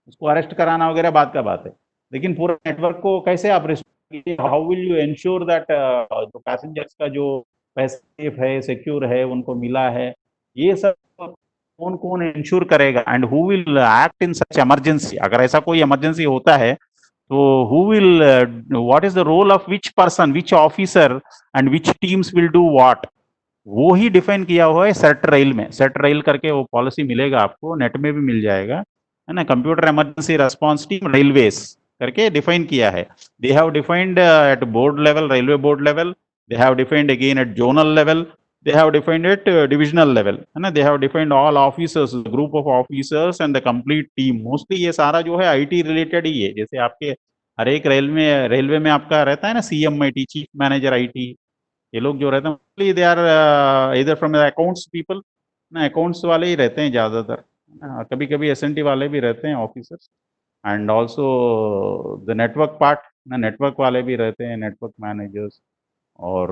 उसको अरेस्ट कराना वगैरह बात का बात है, लेकिन पूरा नेटवर्क को कैसे आप how will you ensure that जो पैसेंजर्स का जो पैसा सेफ है, सिक्योर है, उनको मिला है, ये सब कौन कौन इंश्योर करेगा. And who will act in such emergency. अगर ऐसा कोई इमरजेंसी होता है तो who will, what is the role of which person, which officer and which teams will do what. वो ही डिफाइन किया हुआ है सेट रेल में। सेट रेल करके वो पॉलिसी मिलेगा आपको, नेट में भी मिल जाएगा, है ना। Computer emergency response team railways करके डिफाइन किया है। They have defined at board level, railway board level, they have defined again at zonal level, they have defined it divisional level, है ना। they have defined all officers, group of officers and the complete team। mostly ये सारा जो है IT related ही है। जैसे आपके हर एक रेलवे में आपका रहता है ना CMIT, चीफ मैनेजर IT, ये लोग जो रहते हैं दे आर इधर फ्रॉम अकाउंट्स पीपल ना, अकाउंट्स वाले ही रहते हैं ज्यादातर, कभी कभी SNT वाले भी रहते हैं officers, and also the network part ना, नेटवर्क वाले भी रहते हैं, नेटवर्क मैनेजर्स। और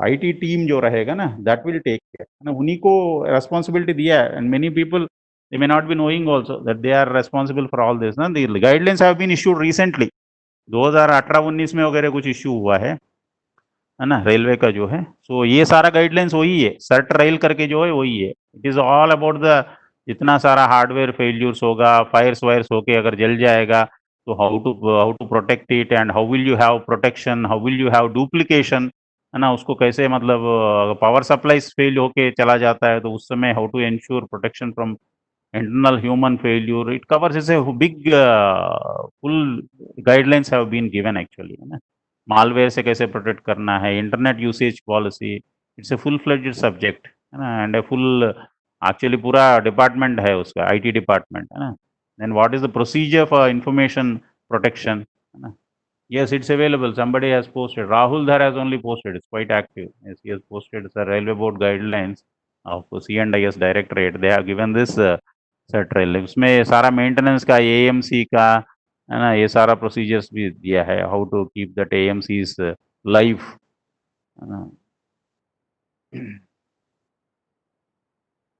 IT टीम जो रहेगा ना, दैट विल टेक केयर, ना, उन्हीं को रेस्पॉन्सिबिलिटी दिया है। And many people they may not be knowing also that they are responsible for all this ना। The guidelines have been issued recently, 2018-19 में वगैरह कुछ इश्यू हुआ है ना, रेलवे का जो है। सो ये सारा गाइडलाइंस वही है, सर्ट रेल करके जो है वही है। It is all about the, जितना सारा हार्डवेयर फेल्यूर्स होगा, फायर्स वायर्स होके अगर जल जाएगा तो how to protect it, and how will you have protection, how will you have duplication, है ना। उसको कैसे, मतलब पावर सप्लाईज फेल होके चला जाता है तो उस समय how to ensure protection from internal human failure, it covers, is a big full guidelines have been given actually, है ना। मालवेयर से कैसे प्रोटेक्ट करना है, internet usage policy, it's a full fledged subject, है ना। एंड ए फुल एक्चुअली पूरा department है उसका, IT डिपार्टमेंट, है ना। Then what is the procedure for information protection, है ना। Yes, it's available. Somebody has posted. Rahul Dhar has only posted. It's quite active. Yes, he has posted the railway board guidelines of C&IS Directorate. They have given this set rail. उसमें सारा maintenance का, AMC का, है ना, ये सारा procedures भी दिया है, how to keep that AMCs live, है ना।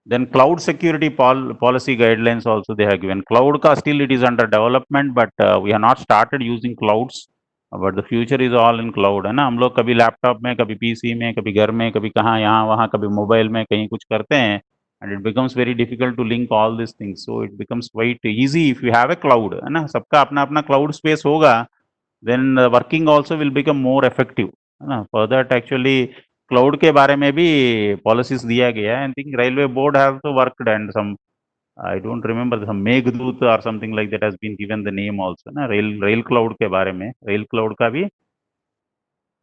Then cloud security policy guidelines also they have given. Cloud का still it is under development, but we have not started using clouds. But the future is all in cloud, है ना। हम लोग कभी laptop में, कभी PC में, कभी घर में, कभी कहाँ यहाँ वहाँ, कभी मोबाइल में कहीं कुछ करते हैं, and it becomes very difficult to link all this things. So it becomes quite easy if you have a cloud, है ना। सबका अपना अपना क्लाउड स्पेस होगा, then working also will become more effective, है ना। फॉर दैट एक्चुअली क्लाउड के बारे में भी पॉलिसीज दिया गया है। I think railway board have तो worked, and some I don't remember, some Meghdut or something like that has been given the name also, ना। रेल क्लाउड के बारे में, रेल क्लाउड का भी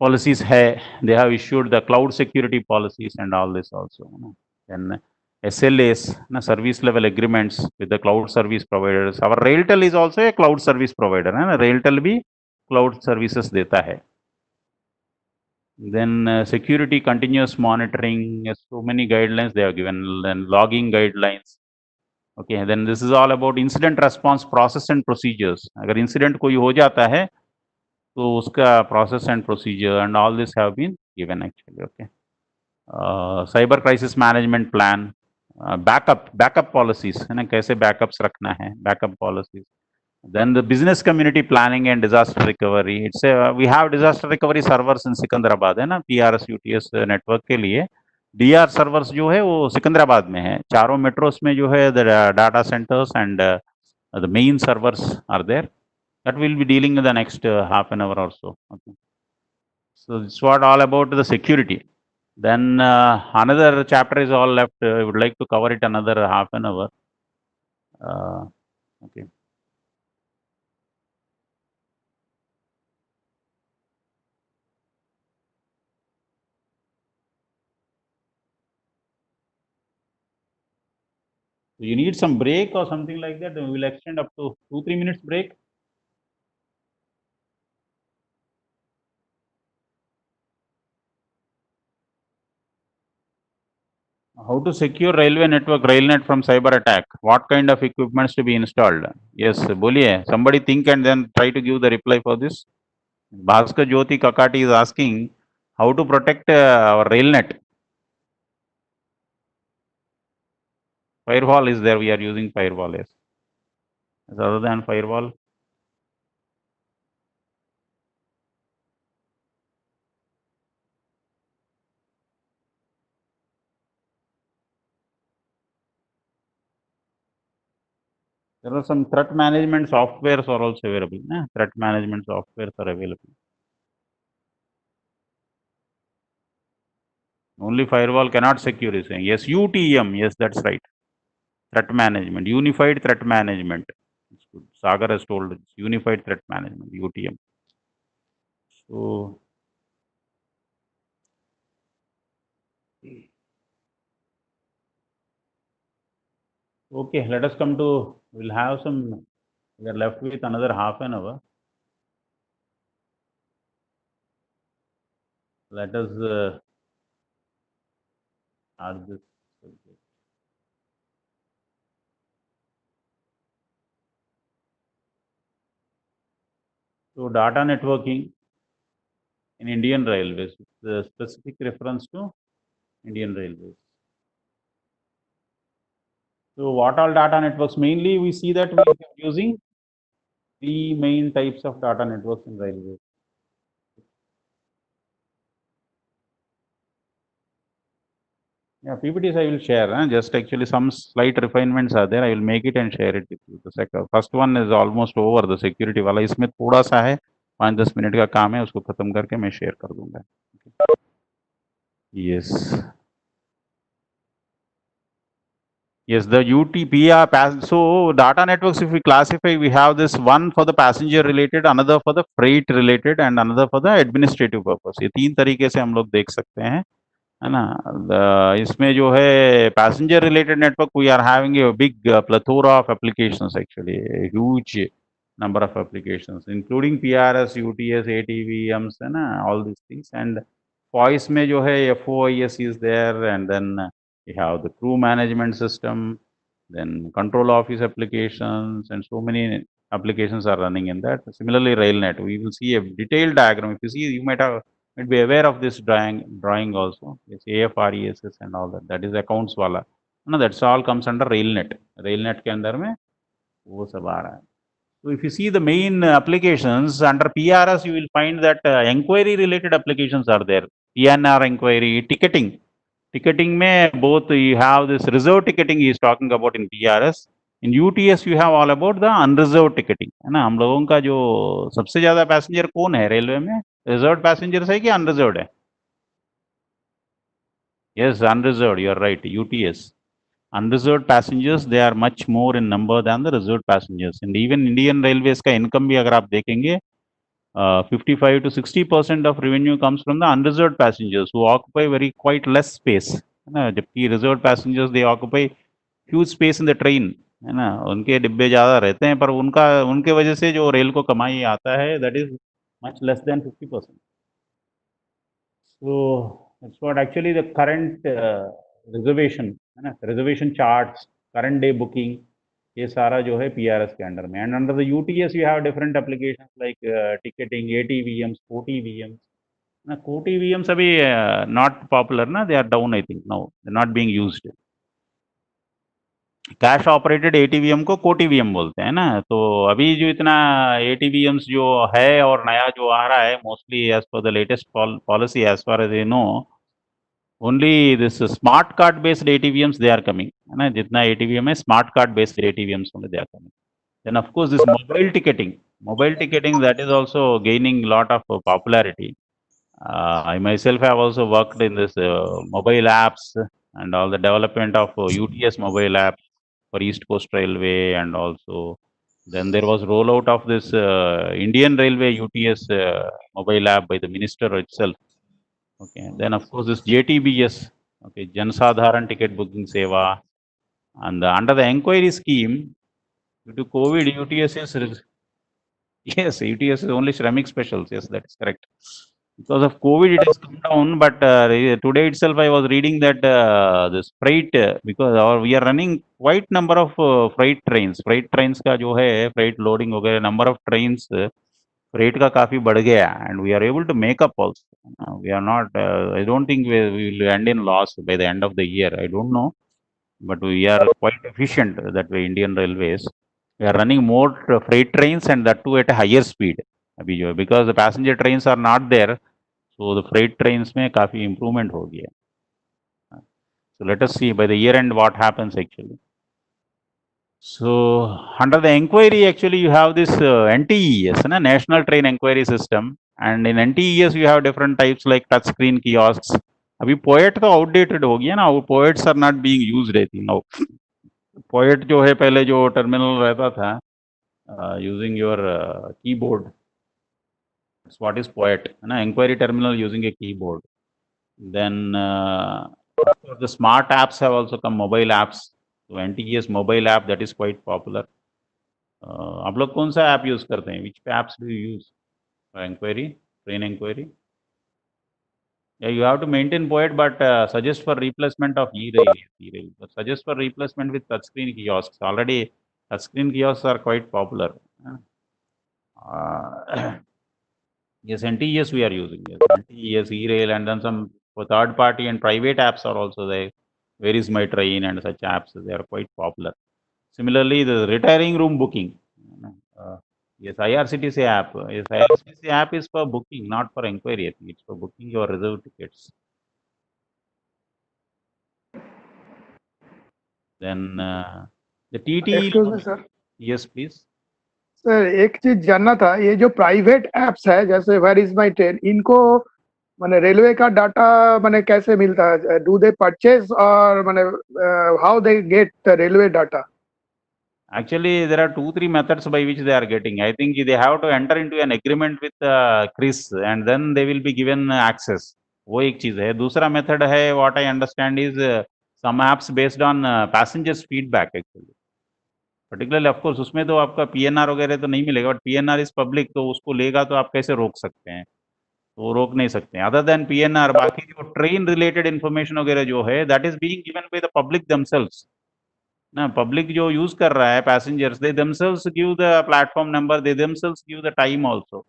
policies है, they have issued the cloud security policies and all this also, ना। Then SLAs, ना, service level agreements with the cloud service providers. Our RailTel is also a cloud service provider, है ना। RailTel भी cloud services देता है। Then security continuous monitoring, so many guidelines they have given, then logging guidelines. Okay, then this is all about incident response process and procedures. अगर incident कोई हो जाता है तो उसका process and procedure and all this have been given actually. Okay, cyber crisis management plan, backup policies, है ना, कैसे backups रखना है, backup policies. Then the business community planning and disaster recovery. It's a, we have disaster recovery servers in Sikandrabad, है ना, PRS UTS network के लिए DR servers जो है वो सिकंदराबाद में है। चारों मेट्रोस में जो है the data centres and the main servers are there, that will be dealing in the next half an hour or so. Okay, so it's what all about the security. Then another chapter is all left. I would like to cover it another half an hour. Okay. So you need some break or something like that. We will extend up to 2-3 minutes break. How to secure railway network, RailNet from cyber attack? What kind of equipments to be installed? Yes, boliye. Somebody think and then try to give the reply for this. Bhaskar Jyoti Kakati is asking how to protect our RailNet. Firewall is there. We are using firewall. Yes. Other than firewall. There are some threat management softwares are also available. Threat management softwares are available. Only firewall cannot secure, is saying. Yes, UTM. Yes, that's right. Threat management, unified threat management. It's good. Sagar has told us, unified threat management, UTM. So, okay, let us come to, we'll have some, we are left with another half an hour. Let us add this subject. So, data networking in Indian Railways, with specific reference to Indian Railways. So, what all data networks? Mainly, we see that we are using three main types of data networks in railways. Yeah, PPTs I will share. Just actually some slight refinements are there. I will make it and share it with you. The first one is almost over. The security वाला इसमें थोड़ा सा है 5-10 minute का काम है उसको खत्म करके मैं शेयर कर दूंगा. Yes. Yes, the UTP so data networks, if we classify, we have this one for the passenger related, another for the freight related, and another for the administrative purpose. ये तीन तरीके से हम लोग देख सकते हैं, है ना. इसमें जो है passenger related network, we are having a big plethora of applications, actually a huge number of applications, including PRS, UTS, ATVMs, है ना, all these things. And voice में जो है FOIS is there, and then we have the crew management system, then control office applications, and so many applications are running in that. Similarly, RailNet, we will see a detailed diagram. If you see, you might be aware of this drawing also. It's AFRESS and all that. That is accounts wala. No, that's all comes under RailNet. RailNet के अंदर में वो सब आ रहा है. So if you see the main applications under PRS, you will find that inquiry related applications are there. PNR inquiry, ticketing. Ticketing में both you have this reserved ticketing he is talking about in PRS. In UTS you have all about the unreserved ticketing, है ना. हम लोगों का जो सबसे ज्यादा passenger कौन है रेलवे में, रिजर्व्ड पैसेंजर्स है कि अनरिजर्व्ड है? Yes, unreserved, you are right. UTS. Unreserved passengers, they are much more in number than the reserved passengers. And even Indian Railways का income भी अगर आप देखेंगे, 55 to 60% of revenue comes from the unreserved passengers who occupy quite less space. है ना. जबकि reserved passengers they occupy huge space in the train, है ना. उनके डिब्बे ज़्यादा रहते हैं, पर उनके वजह से जो रेल को कमाई आता है, that is much less than 50%. So that's what actually the current reservation, है ना, reservation charts, current day booking, ये सारा जो है PRS के अंडर में. And under the UTS you have different applications like ticketing, ATVMs, COTVMs. ना COTVMs अभी not popular ना, they are down I think now, they are not being used. Cash operated ATVM को COTVM बोलते हैं ना. तो अभी जो इतना ATVMs जो है और नया जो आ रहा है, mostly as per the latest policy as far as I know, only this smart card based ATVMs they are coming, है ना. जितना ATVM है smart card based ATVMs only they are coming. Then of course this mobile ticketing that is also gaining lot of popularity. I myself have also worked in this mobile apps and all the development of UTS mobile app for East Coast Railway, and also then there was rollout of this Indian Railway UTS mobile app by the minister itself. Okay, then of course this JTBS, okay, Jansadharan Ticket Booking Seva, and under the inquiry scheme due to COVID, UTS is yes, UTS is only Shramik Specials. Yes, that is correct. Because of COVID, it has come down. But today itself, I was reading that this freight, because we are running quite number of freight trains. Freight trains का जो है freight loading वगैरह, number of trains freight का काफी बढ़ गया, and we are able to make up also. We are not. I don't think we will end in loss by the end of the year. I don't know, but we are quite efficient that way. Indian Railways, we are running more freight trains, and that too at a higher speed. अभी जो because the passenger trains are not there, so the freight trains में काफी improvement हो गया. So let us see by the year end what happens actually. So under the inquiry, actually you have this NTES, National Train Inquiry System, and in NTES you have different types like touchscreen kiosks, अभी poet तो outdated हो गया ना, वो poets are not being used I think now. Poet जो है पहले जो टर्मिनल रहता था using your keyboard, what is poet, है ना, inquiry terminal using a keyboard. Then of course the smart apps have also come, mobile apps. So NTES mobile app that is quite popular. आप लोग कौन सा app use करते हैं? Which apps do you use for inquiry, train inquiry? Yeah, you have to maintain Poet, but suggest for replacement of e-rail. But suggest for replacement with touchscreen kiosks. Already touchscreen kiosks are quite popular. Yes, NTES we are using. Yes, NTES, e-rail, and then some for third party and private apps are also there. Where is my train and such apps? They are quite popular. Similarly, the retiring room booking. Yes, IRCTC app. Yes, IRCTC app is for booking, not for inquiry. I think it's for booking your reserved tickets. Then the TT. Excuse me, sir. Yes, please. Sir एक चीज जानना था, ये जो private apps है जैसे where is my train, इनको माने रेलवे का डाटा माने कैसे मिलता है? डू दे परचेज और माने how they get the railway data? Actually, there are 2-3 methods by which they are getting. I think they have to enter into an agreement with CRIS and then they will be given access. वो एक चीज है. दूसरा method है, what I understand is some apps based on passengers feedback actually. Particularly of course उसमें तो आपका PNR वगैरह तो नहीं मिलेगा, बट PNR इज पब्लिक, तो उसको लेगा तो आप कैसे रोक सकते हैं? तो रोक नहीं सकते हैं. अदर देन PNR, बाकी जो ट्रेन रिलेटेड इन्फॉर्मेशन वगैरह जो है, that is being given by the public themselves ना. पब्लिक जो यूज कर रहा है passengers, they themselves give the platform number, they themselves give the time also.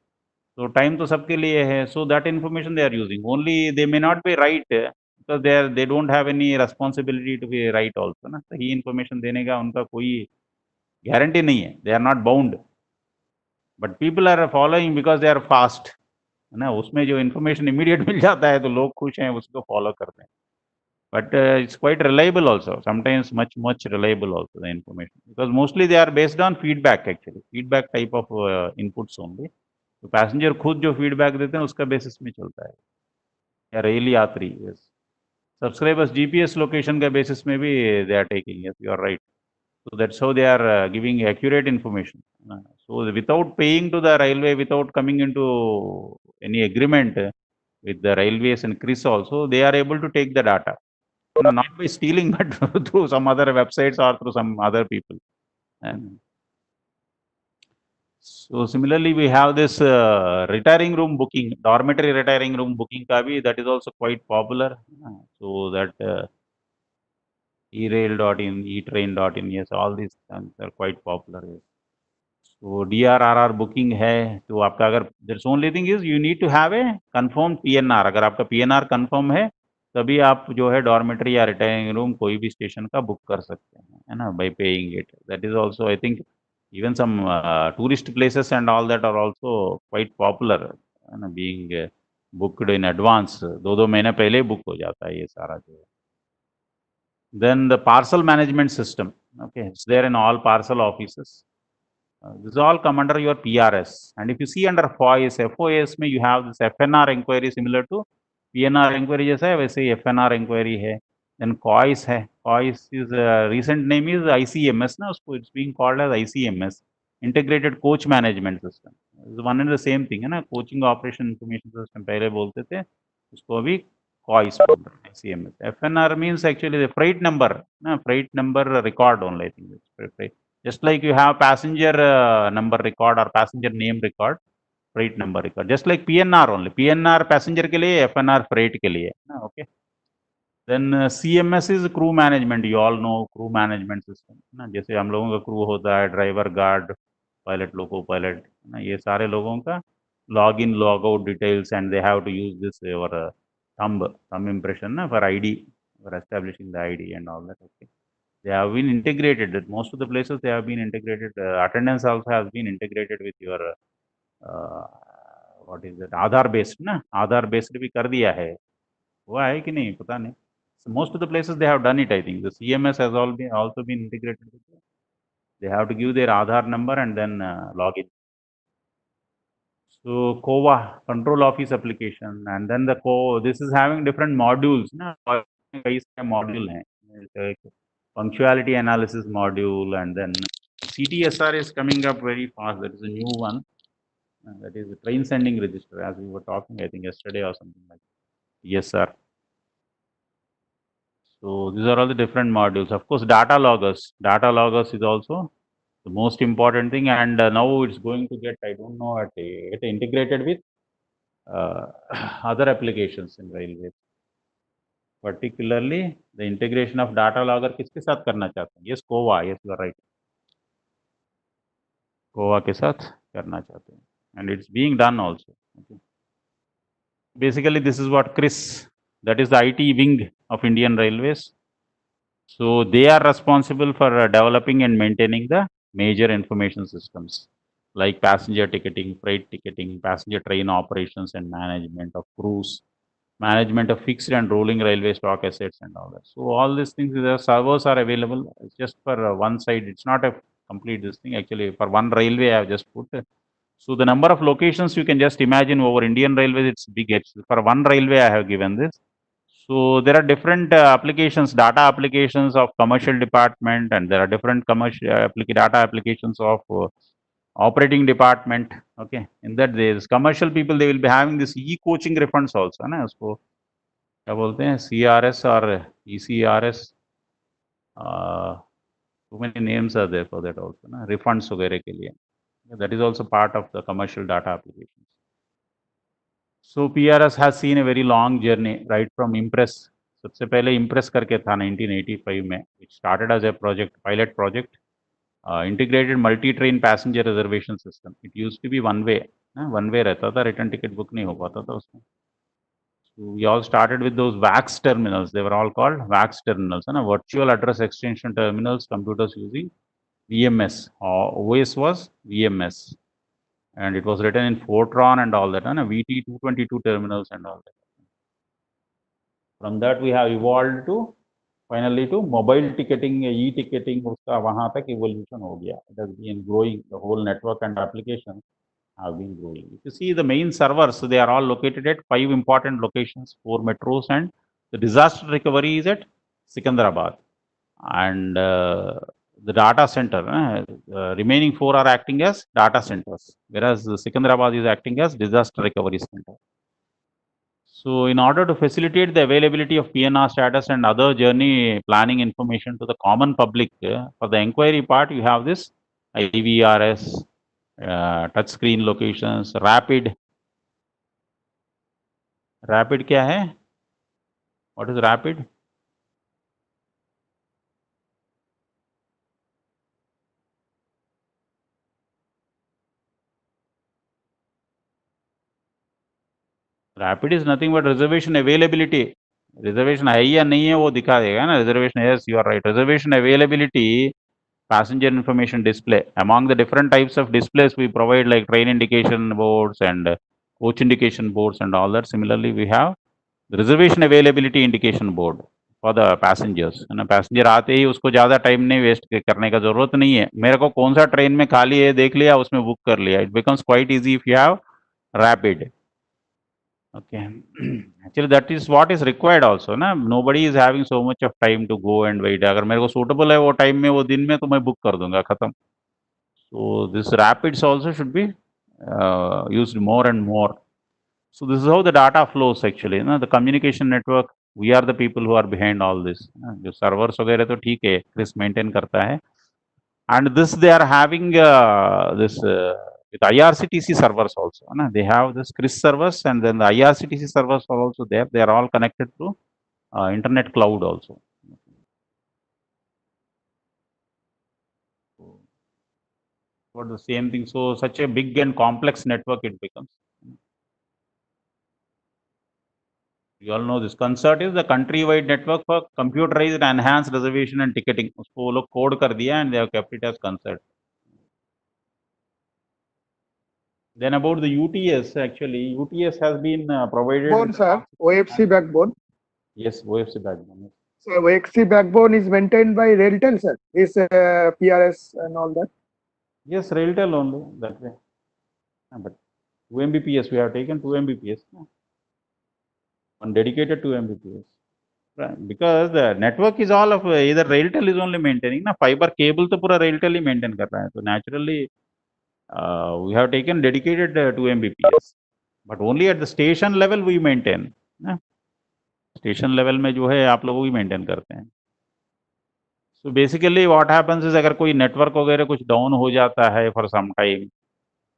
तो टाइम तो सबके लिए है. So that information they are using. Only they may not be right because they don't have any responsibility to be right also ना. सही information देने का उनका कोई गारंटी नहीं है. They are not bound, but people are following because they are fast, है ना. उसमें जो इन्फॉर्मेशन इमीडिएट मिल जाता है तो लोग खुश हैं, उसको फॉलो करते हैं. But it's quite reliable also. Sometimes much reliable also the information, because mostly they are based on feedback actually, feedback type of inputs only. तो पैसेंजर खुद जो फीडबैक देते हैं उसका बेसिस में चलता है. या रेल यात्री, yes. Subscribers GPS लोकेशन का बेसिस में भी they are taking. Yes, you are right. So that's how they are giving accurate information. So without paying to the railway, without coming into any agreement with the railways and CRIS also, they are able to take the data. No, not by stealing, but through some other websites or through some other people. And so similarly, we have this retiring room booking, dormitory retiring room booking ka bhi, that is also quite popular. So that erail.in, etrain.in, yes, all these are quite popular. Yes. So DRRR booking है, तो आपका अगर there's only thing is you need to have a confirmed PNR. अगर आपका PNR confirm है तभी आप जो है डॉर्मेटरी या रिटायरिंग रूम कोई भी स्टेशन का बुक कर सकते हैं, है ना, by paying it. That is also I think even some tourist places and all that are also quite popular, है ना, बीइंग बुक्ड इन एडवांस. 2-2 महीने पहले बुक हो जाता है ये सारा जो है. Then the parcel management system, okay, it's there in all parcel offices. This all come under your PRS, and if you see under FOIS में you have this FNR inquiry similar to PNR inquiry जैसा है, वैसे ही FNR inquiry है. Then COIS है. COIS is recent name is ICMS ना, उसको it's being called as ICMS, Integrated Coach Management System. It's one and the same thing, है ना. Coaching Operation Information System पहले बोलते थे, उसको अभी COIS बोल रहे हैं, ICMS. FNR means actually the freight number, ना, freight number record only, I think it's freight. Just like you have passenger number record or passenger name record, freight number record, just like PNR only. PNR passenger के लिए, FNR freight के लिए, okay. Then CMS is crew management. You all know crew management system, ना, जैसे हम लोगों का crew होता है, driver, guard, pilot, loco pilot, ना, ये सारे लोगों का log in log out details, and they have to use this or thumb impression ना, for ID, for establishing the ID and all that, okay. They have been integrated. Most of the places they have been integrated. Attendance also has been integrated with your what is it, Aadhaar based ना, Aadhaar based भी कर दिया है. हुआ है कि नहीं पता नहीं. So most of the places they have done it. I think the CMS has also been integrated with it. They have to give their Aadhaar number and then log in. So COA, control office application, and then this is having different modules. ना कई सारे module हैं. एक punctuality analysis module, and then CTSR is coming up very fast. That is a new one. That is the train sending register, as we were talking, I think yesterday or something like that. Yes, sir. So these are all the different modules. Of course, data loggers. Data loggers is also the most important thing, and now it's going to get, I don't know, get integrated with other applications in railways. Particularly the integration of data logger किसके साथ करना चाहते हैं? Yes, COA. Yes, you are right. COA के साथ करना चाहते हैं, and it's being done also. Okay. Basically, this is what CRIS, that is the IT wing of Indian Railways. So they are responsible for developing and maintaining the major information systems like passenger ticketing, freight ticketing, passenger train operations and management of crews, management of fixed and rolling railway stock assets and all that. So all these things, the servers are available. It's just for one side. It's not a complete this thing. Actually, for one railway, I have just put. So the number of locations you can just imagine over Indian Railways, it's big. For one railway, I have given this. So there are different applications, data applications of commercial department, and there are different commercial data applications of operating department. Okay, in that there's commercial people, they will be having this e-coaching refunds also. ना उसको क्या बोलते हैं, CRS or ECRS. Too many names are there for that also. ना refunds वगैरह के लिए. That is also part of the commercial data applications. So PRS has seen a very long journey right from Impress. सबसे पहले Impress करके था 1985 में. It started as a project, pilot project, integrated multi-train passenger reservation system. It used to be one way रहता था, return ticket book नहीं हो पाता था उसमें. So we all started with those VAX terminals. They were all called VAX terminals, virtual address extension terminals, computers using VMS. OS was VMS. And it was written in Fortran and all that, VT222 terminals and all that. From that, we have evolved to finally to mobile ticketing, e-ticketing. उसका वहाँ तक evolution हो गया. It has been growing. The whole network and applications have been growing. If you see the main servers, so they are all located at 5 important locations, 4 metros, and the disaster recovery is at Secunderabad. And the data center, remaining 4 are acting as data centers, whereas Secunderabad is acting as disaster recovery center. So in order to facilitate the availability of PNR status and other journey planning information to the common public, for the inquiry part, you have this IVRS, touchscreen locations, rapid. Rapid क्या है? What is rapid? Rapid is nothing but reservation availability. Reservation है या नहीं है वो दिखा देगा ना. Reservation, yes, you are right. Reservation availability, passenger information display. Among the different types of displays we provide, like train indication boards and coach indication boards and all that. Similarly, we have the reservation availability indication board for the passengers. है ना, passenger आते ही उसको ज़्यादा time नहीं waste करने का ज़रूरत नहीं है. मेरे को कौन सा ट्रेन में खाली है देख लिया, उसमें बुक कर लिया. It becomes quite easy if you have rapid. Okay. Actually, that is what is required also. ना, nobody is having so much of time to go and wait. अगर मेरे को suitable है वो टाइम में, वो दिन में, तो मैं बुक कर दूंगा, खत्म. So this rapids also should be used more and more. So this is how the data flows actually. The communication network, we are the people who are behind all this. जो servers वगैरह तो ठीक है, CRIS maintain करता है. And this they are having this with IRCTC servers also. They have this CRIS servers, and then the IRCTC servers are also there. They are all connected to internet cloud also. For the same thing, so such a big and complex network it becomes. You all know this. CONCERT is the country-wide network for computerized enhanced reservation and ticketing. उसको वो लोग code कर दिया and they have kept it as CONCERT. Then about the UTS, actually, UTS has been provided. Backbone, sir. OFC backbone. Yes, OFC backbone. So OFC backbone is maintained by Railtel, sir. This PRS and all that. Yes, Railtel only that way. But 2 Mbps, we have taken 2 Mbps. One dedicated 2 Mbps. Right. Because the network is all of either Railtel is only maintaining, na fiber cable to pura Railtel he maintain कर रहा है. So naturally, we have taken dedicated 2 Mbps, but only at the station level we maintain. ना station level में जो है आप लोग भी maintain करते हैं. So basically what happens is अगर कोई network वगैरह कुछ down हो जाता है for some time,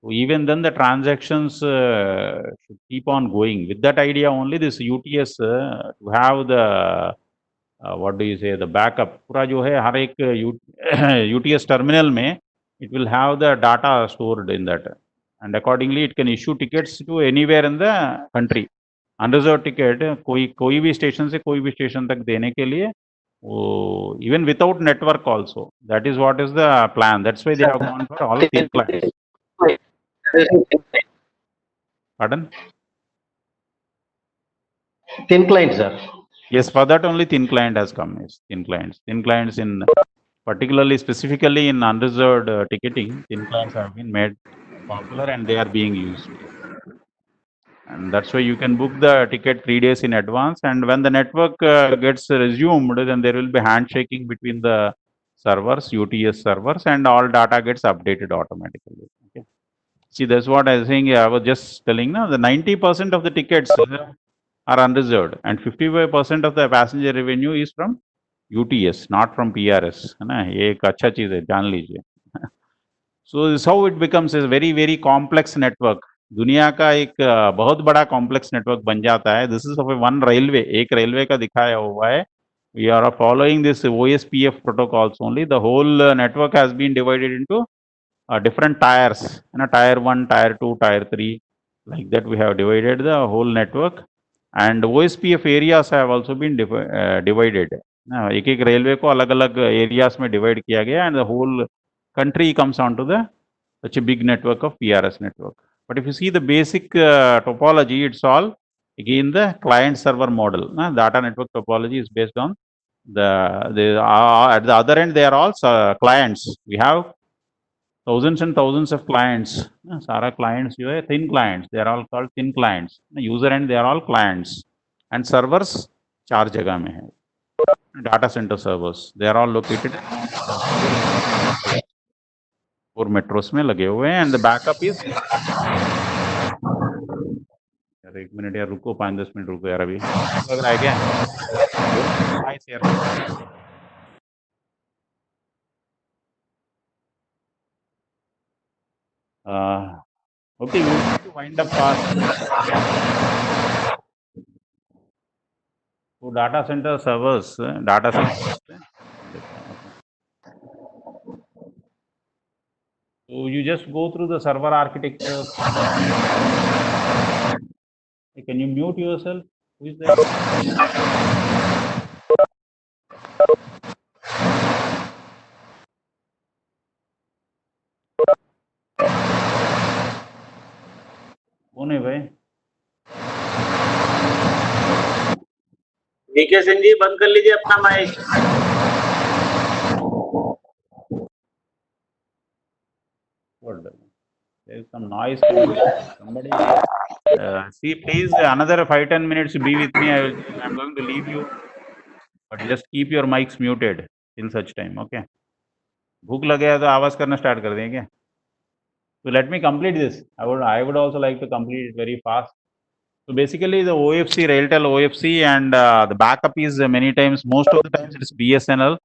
so even then the transactions should keep on going. With that idea only this UTS to have the what do you say, the backup. पूरा जो है हर एक UTS terminal में it will have the data stored in that, and accordingly it can issue tickets to anywhere in the country. Unreserved ticket कोई भी station से कोई भी station तक देने के लिए वो even without network also. That is what is the plan. That's why they have gone for all thin clients. Pardon? Thin client, sir. Yes, for that only thin client has come. Yes, thin clients in particularly specifically in unreserved ticketing, thin clients have been made popular and they are being used. And that's why you can book the ticket 3 days in advance, and when the network gets resumed, then there will be handshaking between the servers, UTS servers, and all data gets updated automatically. Okay. See, that's what I was saying. I was just telling now, the 90% of the tickets are unreserved, and 55% of the passenger revenue is from UTS, not from PRS. है ना, ये एक अच्छा चीज है, जान लीजिए. So this is how it becomes a very very complex network. दुनिया का एक बहुत बड़ा कॉम्प्लेक्स नेटवर्क बन जाता है. This is of one railway, एक रेलवे का दिखाया हुआ है. We are following this OSPF protocols only. The whole network has been divided into different tiers, tier 1, tier 2, tier 3, like that we have divided the whole network, and OSPF areas have also been divided. एक एक railway को अलग अलग areas में divide किया गया, and the whole country comes onto the such a big network of PRS network. But if you see the basic topology, it's all again the client server model. Data network topology is based on at the other end they are all clients. We have thousands and thousands of clients. Sara clients जो है thin clients, they are all called thin clients. User end they are all clients, and servers 4 जगह में है. Data center servers, they are all located 4 metros में लगे हुए हैं, and the backup is यार 1 मिनट यार रुको, 5-10 मिनट रुको यार, अभी लग रहा है क्या? Okay, we need to wind up fast. So data center servers, so you just go through the server architecture. Can you mute yourself? Who is there? कौन है भाई? डीके सिंह जी बंद कर लीजिए अपना mic. There is some noise. Somebody, see, please, another 5-10 minutes. Be with me. I'm going to leave you, but just keep your mics muted in such time. Okay. भूख लगे है तो आवाज करना स्टार्ट कर देंगे. So let me complete this. I would also like to complete it very fast. So basically, the OFC, Railtel OFC, and the backup is many times, most of the times, it is BSNL.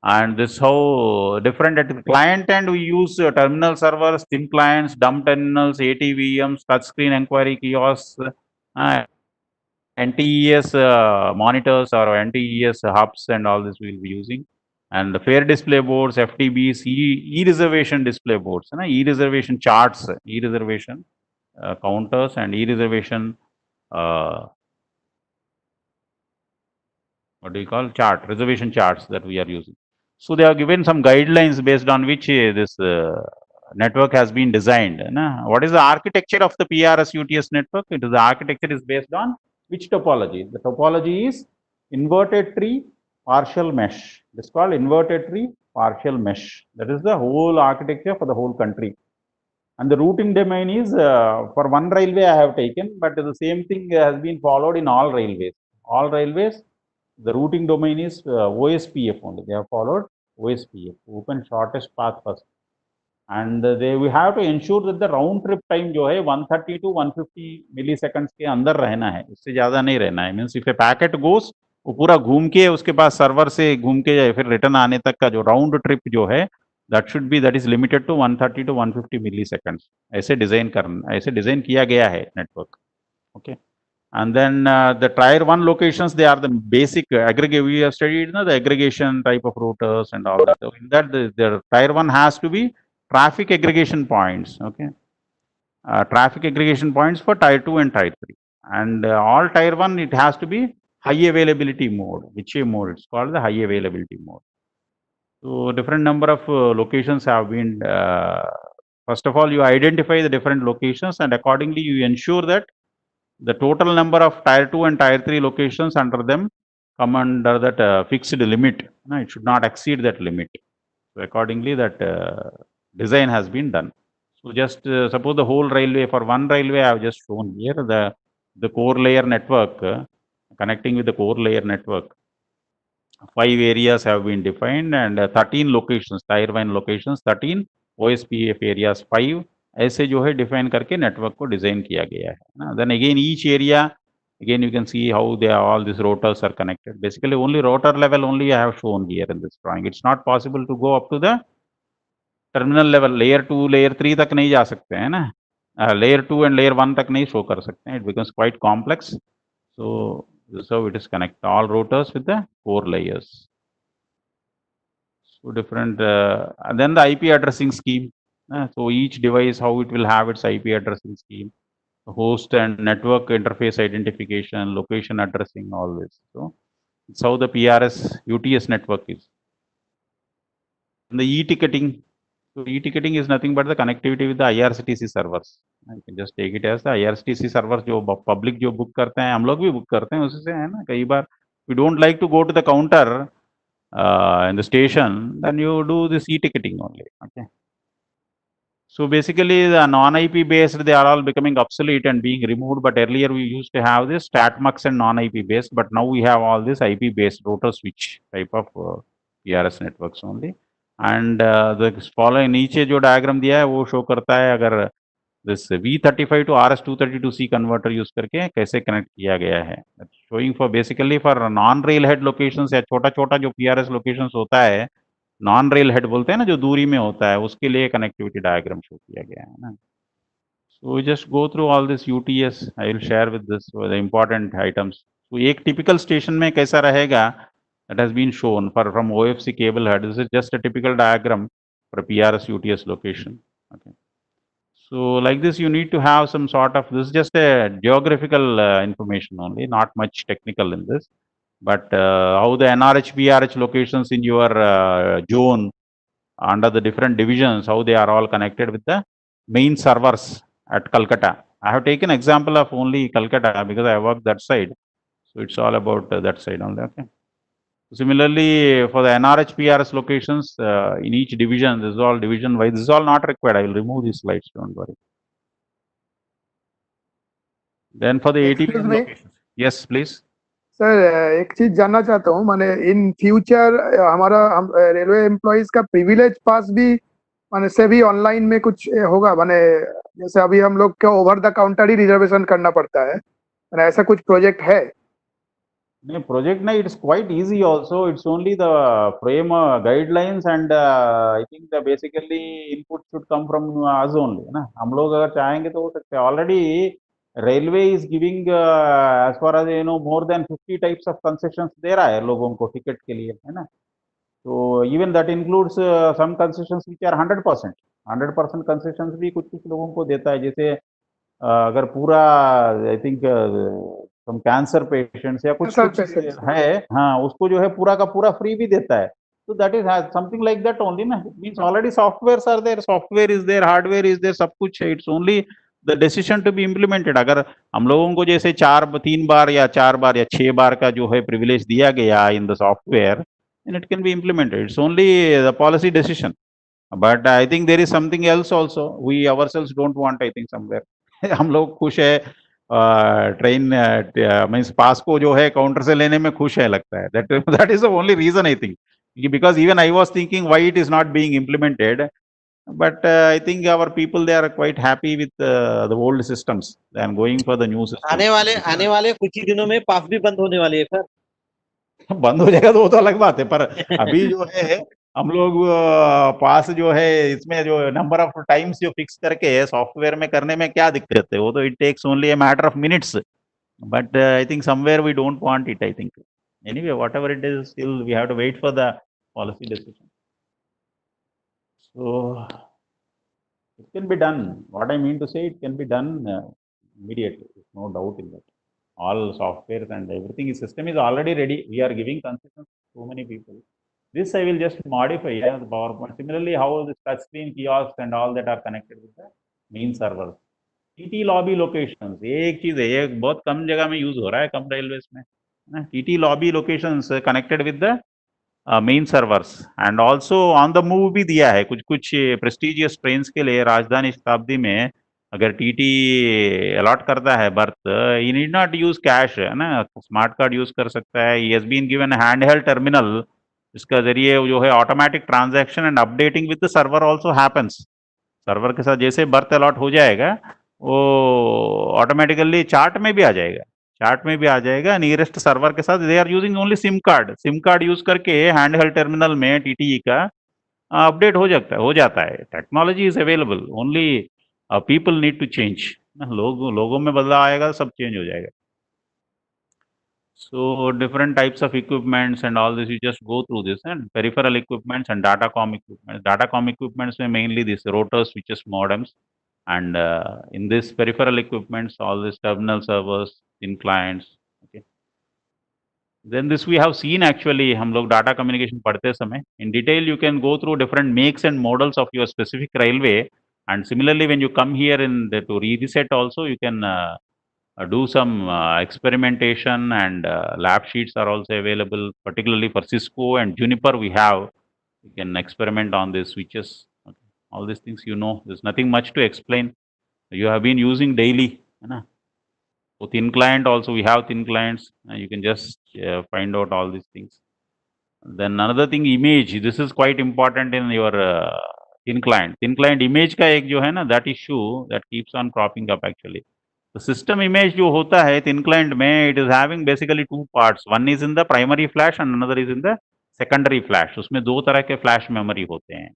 And this is how different at the client end we use terminal servers, thin clients, dumb terminals, ATVMs, touchscreen inquiry kiosks, NTES monitors or NTES hubs, and all this we will be using. And the fare display boards, FTBs, e-reservation display boards, e-reservation charts, e-reservation counters, and e-reservation what do you call reservation charts that we are using. So they have given some guidelines based on which this network has been designed. What is the architecture of the PRS UTS network? The architecture is based on which topology? The topology is inverted tree partial mesh. It's called inverted tree partial mesh. That is the whole architecture for the whole country. And the routing domain is for one railway I have taken, but the same thing has been followed in all railways. All railways, the routing domain is OSPF only. They have followed OSPF, open shortest path first. And we have to ensure that the round trip time जो है 130 to 150 milliseconds के अंदर रहना है, इससे ज़्यादा नहीं रहना है. Means if a packet goes, वो पूरा घूम के उसके बाद सर्वर से घूम के या फिर रिटर्न आने तक का जो राउंड ट्रिप जो है, that is limited to 130 to 150 milliseconds. ऐसे डिजाइन किया गया है network. Okay. And then the tier 1 locations, they are the basic aggregate. We have studied the aggregation type of routers and all that. So in that, the tier 1 has to be traffic aggregation points. Okay. Traffic aggregation points for tier 2 and tier 3. And all tier 1, it has to be high availability mode. Which mode? It's called the high availability mode. So different number of locations have been, first of all, you identify the different locations and accordingly you ensure that the total number of tier 2 and tier 3 locations under them come under that fixed limit. No, it should not exceed that limit. So accordingly that design has been done. So just suppose the whole railway, for one railway I have just shown here the core layer network, connecting with the core layer network. 5 areas have been defined and 13 locations, tier 1 locations, 13 OSPF areas, 5 ऐसे जो है define करके network को design किया गया है ना. Then again each area, again you can see how they are, all these rotors are connected. Basically only rotor level only I have shown here in this drawing. It's not possible to go up to the terminal level. Layer 2, layer 3 तक नहीं जा सकते हैं ना. Layer 2 and layer 1 तक नहीं show कर सकते हैं. It becomes quite complex. So this is how it is connected, all rotors with the core layers. So different, and then the IP addressing scheme. So each device, how it will have its IP addressing scheme, host and network interface identification, location addressing, all this. So it's how the PRS UTS network is. And the e-ticketing. So e-ticketing is nothing but the connectivity with the IRCTC servers. You can just take it as the IRCTC servers जो public जो book करते हैं, हम लोग भी book करते हैं उसी से है ना. कई बार we don't like to go to the counter in the station, then you do this e-ticketing only. Okay. So basically the non-IP based, they are all becoming obsolete and being removed, but earlier we used to have this StatMux and non-IP based, but now we have all this IP based router switch type of PRS networks only. And the following नीचे जो diagram दिया है वो show करता है अगर this V35 to RS232C converter use करके कैसे connect किया गया है. Showing for basically for non-rail head locations या छोटा-छोटा जो PRS locations होता है, नॉन रेल हेड बोलते हैं ना, जो दूरी में होता है, उसके लिए कनेक्टिविटी डायग्राम शो किया गया है ना. So just go through all this UTS. I will share with this the important items. तो एक टिपिकल स्टेशन में कैसा रहेगा, that has been shown for from OFC cable head. This is just a typical diagram for PRS UTS location. Okay. So like this you need to have some sort of, this is just a geographical information only, not much technical in this. But how the NRH, PRH locations in your zone under the different divisions, how they are all connected with the main servers at Calcutta. I have taken example of only Calcutta because I work that side. So it's all about that side only. Okay. Similarly, for the NRH, PRS locations in each division, this is all division wise. This is all not required. I will remove these slides. Don't worry. Then for the ATP locations. Yes, please. Sir एक चीज जानना चाहता हूँ, माने in future हमारा railway employees का privilege पास भी माने से भी ऑनलाइन में कुछ होगा, माने जैसे अभी हम लोग को over the counter he reservation करना पड़ता है, माने ऐसा कुछ प्रोजेक्ट है? नहीं, प्रोजेक्ट नहीं, it's quite easy also. It's only the frame guidelines and I think the basically input should come from us only ना. हम लोग अगर चाहेंगे तो हो सकते हैं. Already railway is giving as far as you know more than 50 types of concessions दे रहा है लोगों को टिकट के लिए, है ना. तो even that includes some concessions which are 100% concessions भी कुछ लोगों को देता है. जैसे अगर पूरा I think some cancer patients या कुछ है, हाँ, उसको जो है पूरा का पूरा फ्री भी देता है. तो that is something like that only ना. It means already software are there, software is there, hardware is there, सब कुछ है. It's only the decision to be implemented. अगर हम लोगों को जैसे 3 बार या 4 बार या 6 बार का जो है प्रिविलेज दिया गया in the software, and it can be implemented. It's only the policy decision. But I think there is something else also. We ourselves don't want, I think, somewhere. हम लोग खुश है ट्रेन मीन्स पास को जो है counter से लेने में खुश है लगता है. That is the only reason I think. Because even I was thinking why it is not being implemented. But I think our people, they are quite happy with the old systems and going for the new system. आने वाले कुछ ही दिनों में पास भी बंद होने वाली है सर. बंद हो जाएगा तो वो तो अलग बात है, पर अभी जो है हम लोग पास जो है इसमें जो नंबर ऑफ टाइम्स जो फिक्स करके सॉफ्टवेयर में करने में क्या दिक्कत है, वो तो it takes only a matter of minutes. But I think somewhere we don't want it. I think anyway whatever it is, still we have to wait for the policy decision. So it can be done. What I mean to say, it can be done immediately. There's no doubt in that. All softwares and everything, system is already ready. We are giving concessions to so many people. This I will just modify as PowerPoint. Similarly, how the touchscreen kiosks and all that are connected with the main servers. TT lobby locations. एक चीज है, ये बहुत कम जगह में use हो रहा है, कम रेलवेज में. TT lobby locations connected with the main servers and also on the move भी दिया है. कुछ कुछ प्रेस्टिजियस ट्रेन्स के लिए राजधानी शताब्दी में अगर टीटी अलॉट करता है berth, you need not use cash, है ना, स्मार्ट कार्ड यूज कर सकता है. He has been given hand held terminal, इसका जरिए जो है automatic transaction and updating with the server also happens. Server के साथ जैसे बर्थ अलॉट हो जाएगा वो ऑटोमेटिकली चार्ट में भी आ जाएगा. चार्ट में भी आ जाएगा. नियरेस्ट सर्वर के साथ they are using only SIM card use करके हैंड हेल्ड टर्मिनल में टीटीई का अपडेट हो जाता है. Technology is available, only people need to change. लोगों में बदलाव आएगा, सब चेंज हो जाएगा. So different types of equipments and all this, you just go through this, and peripheral equipments and datacom equipments. Datacom equipments may mainly this routers, switches, modems, and in this peripheral equipments, all these terminal servers, thin clients. Okay. Then this we have seen actually. हम लोग data communication पढ़ते समय in detail you can go through different makes and models of your specific railway, and similarly when you come here in to reset also you can do some experimentation, and lab sheets are also available, particularly for Cisco and Juniper. We have, you can experiment on these switches. Okay. All these things, you know, there's nothing much to explain. You have been using daily. So thin client also, we have thin clients. You can just find out all these things. Then another thing, image. This is quite important in your thin client. Thin client image का एक जो है ना, that issue that keeps on cropping up actually. तो system image जो होता है thin client में, it is having basically two parts. One is in the primary flash and another is in the secondary flash. उसमें दो तरह के flash memory होते हैं.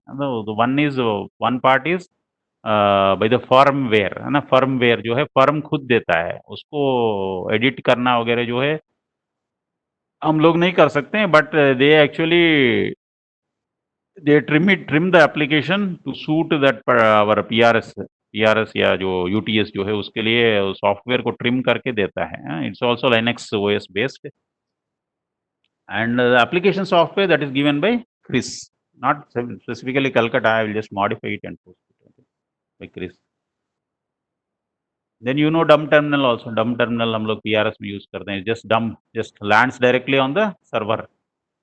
One part is by the firmware, है ना. फर्मवेयर जो है फर्म खुद देता है, उसको एडिट करना वगैरह जो है हम लोग नहीं कर सकते हैं, but they actually they trim the application to suit that our PRS या जो यूटीएस जो है उसके लिए सॉफ्टवेयर को ट्रिम करके देता है. It's also Linux OS based, and application software that is given by CRIS, not specifically Calcutta. I will just modify it and post it by CRIS. Then you know dumb terminal also. Dumb terminal हम लोग PRS में use करते हैं. Just lands directly on the server.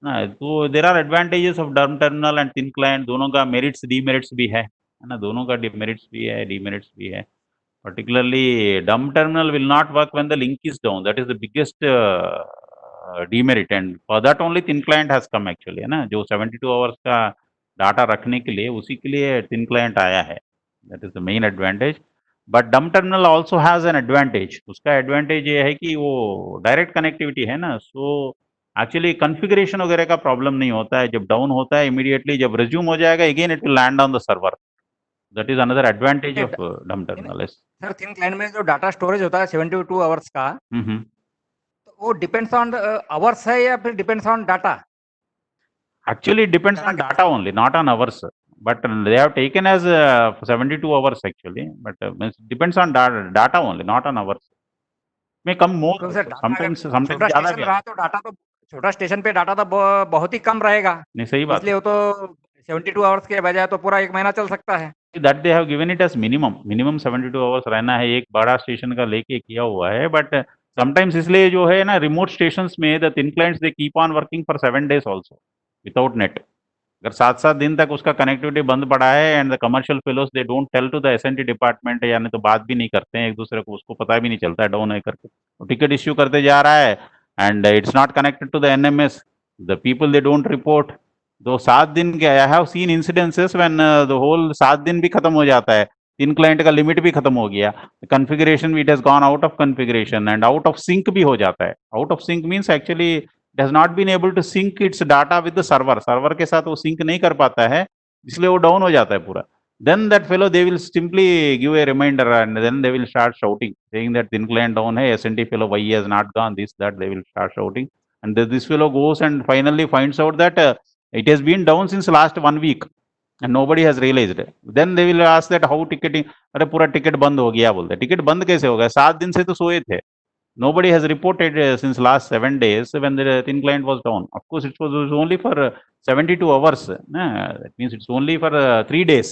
तो there are advantages of dumb terminal and thin client. दोनों का merits demerits भी है ना. दोनों का डिमेरिट्स भी है, डीमेरिट्स भी है. particularly dumb terminal will not work when the link is down. That is the biggest demerit, and for that only thin client has come actually, है ना. जो 72 hours का डाटा रखने के लिए, उसी के लिए thin client आया है. That is the main advantage. But dumb terminal also has an advantage. उसका advantage ये है कि वो direct connectivity है ना. So actually configuration वगैरह का problem नहीं होता है. जब down होता है immediately, जब resume हो जाएगा again it will land on the server. That is another advantage of dumb terminal. Sir thin client में जो डाटा स्टोरेज होता है 72 आवर्स का, तो वो डिपेंड्स ऑन आवर्स है या फिर depends on data? Actually it depends on data only, not on hours. But they have taken as 72 hours actually. But depends on data only, not on hours. May come more. Sometimes ज़्यादा भी. तो data तो छोटा station पे data तो बहुत ही कम रहेगा. नहीं, सही बात. इसलिए वो तो 72 आवर्स के बजाय तो पूरा 1 महीना चल सकता है. That they have given it as minimum 72 hours रहना है. एक बड़ा स्टेशन का लेके किया हुआ है. But sometimes इसलिए जो है ना, remote stations में the thin clients they keep on working for 7 days also without net. अगर 7-7 दिन तक उसका कनेक्टिविटी बंद पड़ा है and the commercial fellows they don't tell to the SNT department, यानी तो बात भी नहीं करते हैं एक दूसरे को, उसको पता भी नहीं चलता है डाउन है करके, वो टिकट इश्यू करते जा रहा है and it's not connected to the NMS, the people they don't report. तो 7 दिन के I have seen incidences when the whole 7 दिन भी खत्म हो जाता है, 3 क्लाइंट का लिमिट भी खत्म हो गया, configuration it has gone out of configuration and out of sync भी हो जाता है। Out of sync means actually it has not been able to sync its data with the server, server के साथ वो सिंक नहीं कर पाता है, इसलिए वो डाउन हो जाता है पूरा। Then that fellow they will simply give a reminder and then they will start shouting saying that thin client down hai, SNT fellow why he has not gone, this that they will start shouting, and this fellow goes and finally finds out that it has been down since last 1 week and nobody has realized. Then they will ask that how ticketing, अरे पूरा ticket बंद हो गया, बोलते ticket बंद कैसे हो गया, 7 दिन से तो सोए थे, nobody has reported since last 7 days when the thin client was down. Of course it was only for 72 hours, that means it's only for 3 days,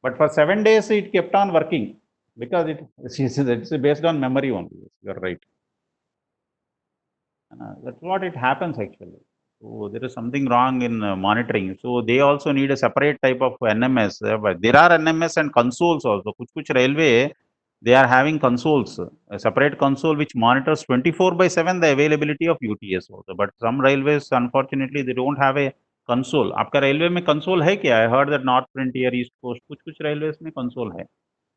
but for 7 days it kept on working because it's based on memory only. You're right. That's what it happens actually. So there is something wrong in monitoring. So they also need a separate type of NMS. But there are NMS and consoles also. Kuch railway they are having consoles, a separate console which monitors 24/7 the availability of UTS also. But some railways unfortunately they don't have a console. आपका railway में console है क्या? I heard that north frontier, east coast, कुछ railways में console है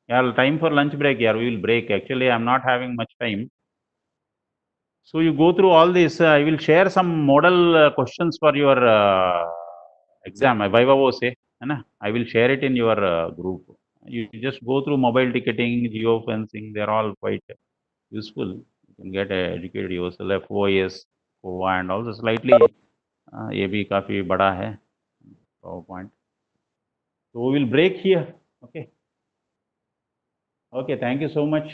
यार। Time for lunch break यार, we will break, actually I am not having much time, so you go through all this. I will share some model questions for your exam, viva वो से है ना, I will share it in your group, you just go through mobile ticketing, geo fencing, they're all quite useful, you can get educated yourself, FOIS, FOA and also slightly ये भी काफ़ी बड़ा है PowerPoint, so we will break here. Okay, thank you so much.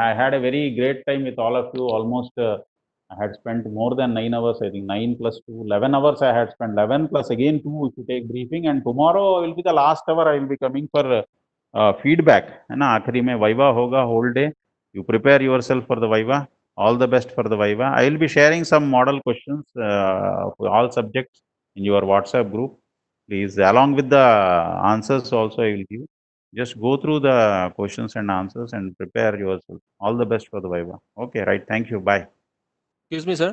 I had a very great time with all of you, almost I had spent more than 9 hours, I think 9 plus 2, 11 hours I had spent, 11 plus again 2 if you take briefing, and tomorrow will be the last hour, I will be coming for feedback, है ना, आखिरी में viva होगा whole day, you prepare yourself for the viva, all the best for the viva. I will be sharing some model questions for all subjects in your WhatsApp group, please, along with the answers also I will give. Just go through the questions and answers and prepare yourself. All the best for the viva. Okay, right, thank you, bye. Excuse me, sir.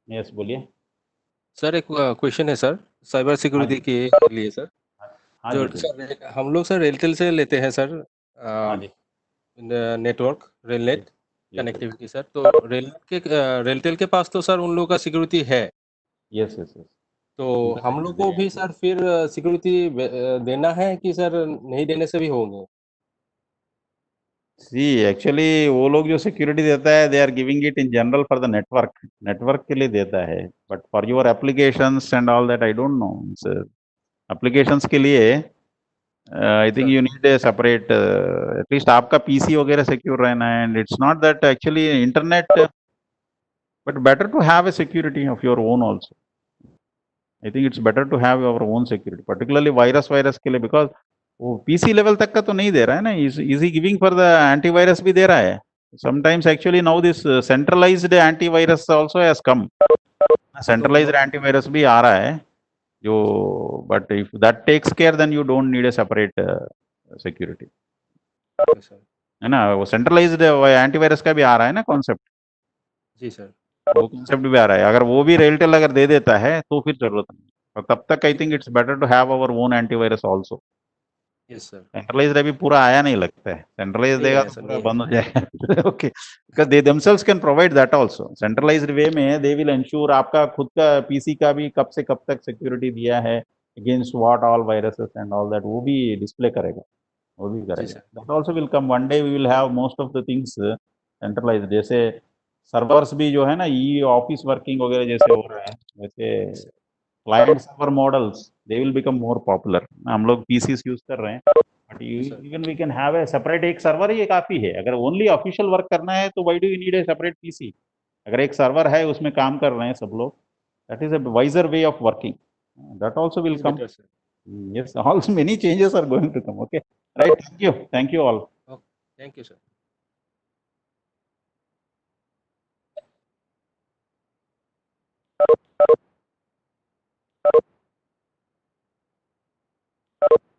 Yes, बोलिए sir, एक question है sir, cyber security के लिए sir. जो sir हम लोग sir RailTel से लेते हैं सर, नेटवर्क रेलनेट कनेक्टिविटी सर, तो रेलटेल के पास तो सर उन लोगों का सिक्योरिटी है। Yes yes yes. तो हम लोग को भी सर फिर सिक्योरिटी देना है कि सर नहीं देने से भी होंगे? सी एक्चुअली वो लोग जो सिक्योरिटी देता है they are giving it in general for the network के लिए देता है, but for your applications and all that I don't know. Applications के लिए I think you need a separate, at least आपका पीसी वगैरह सिक्योर रहना है, and it's not that actually internet, but better to have a security of your own also. I think it's better to have your own security, particularly virus के लिए, because वो PC level तक का तो नहीं दे रहा है ना, easy giving for the antivirus भी दे रहा है sometimes. Actually now this centralised antivirus also has come, centralised antivirus भी आ रहा है जो, but if that takes care then you don't need a separate security, है ना। वो सेंट्रलाइज्ड एंटीवायरस का भी आ रहा है ना कॉन्सेप्ट। जी सर, वो कॉन्सेप्ट भी आ रहा है, अगर वो भी रेलटेल अगर दे देता है तो फिर जरूरत नहीं, और तब तक I think it's better to have our own antivirus also. Yes sir. Centralised अभी पूरा आया नहीं लगता है, सेंट्रलाइज्ड देगा तो पूरा बंद हो जाएगा। Okay, because they themselves can provide that also, centralized way में दे विल एंश्योर आपका खुद का पीसी का भी कब से कब तक सिक्योरिटी दिया है, against what all viruses and all that, वो भी डिस्प्ले करेगा, वो भी करेगा। That also will come one day, we will have most of the things centralised, जैसे सर्वर्स भी जो है ना, ई ऑफिस वर्किंग वगैरह जैसे हो रहा है, वैसे client server models they will become more popular. हम लोग पीसीस यूज कर रहे हैं, but even we can have a separate, एक सर्वर ही काफी है। अगर ओनली ऑफिशियल वर्क करना है तो why do you need a separate PC? अगर एक सर्वर है उसमें काम कर रहे हैं सब लोग, that is a wiser way of working, that also will come. Yes, also many changes are going to come. Okay, right, thank you all. Thank you sir. है।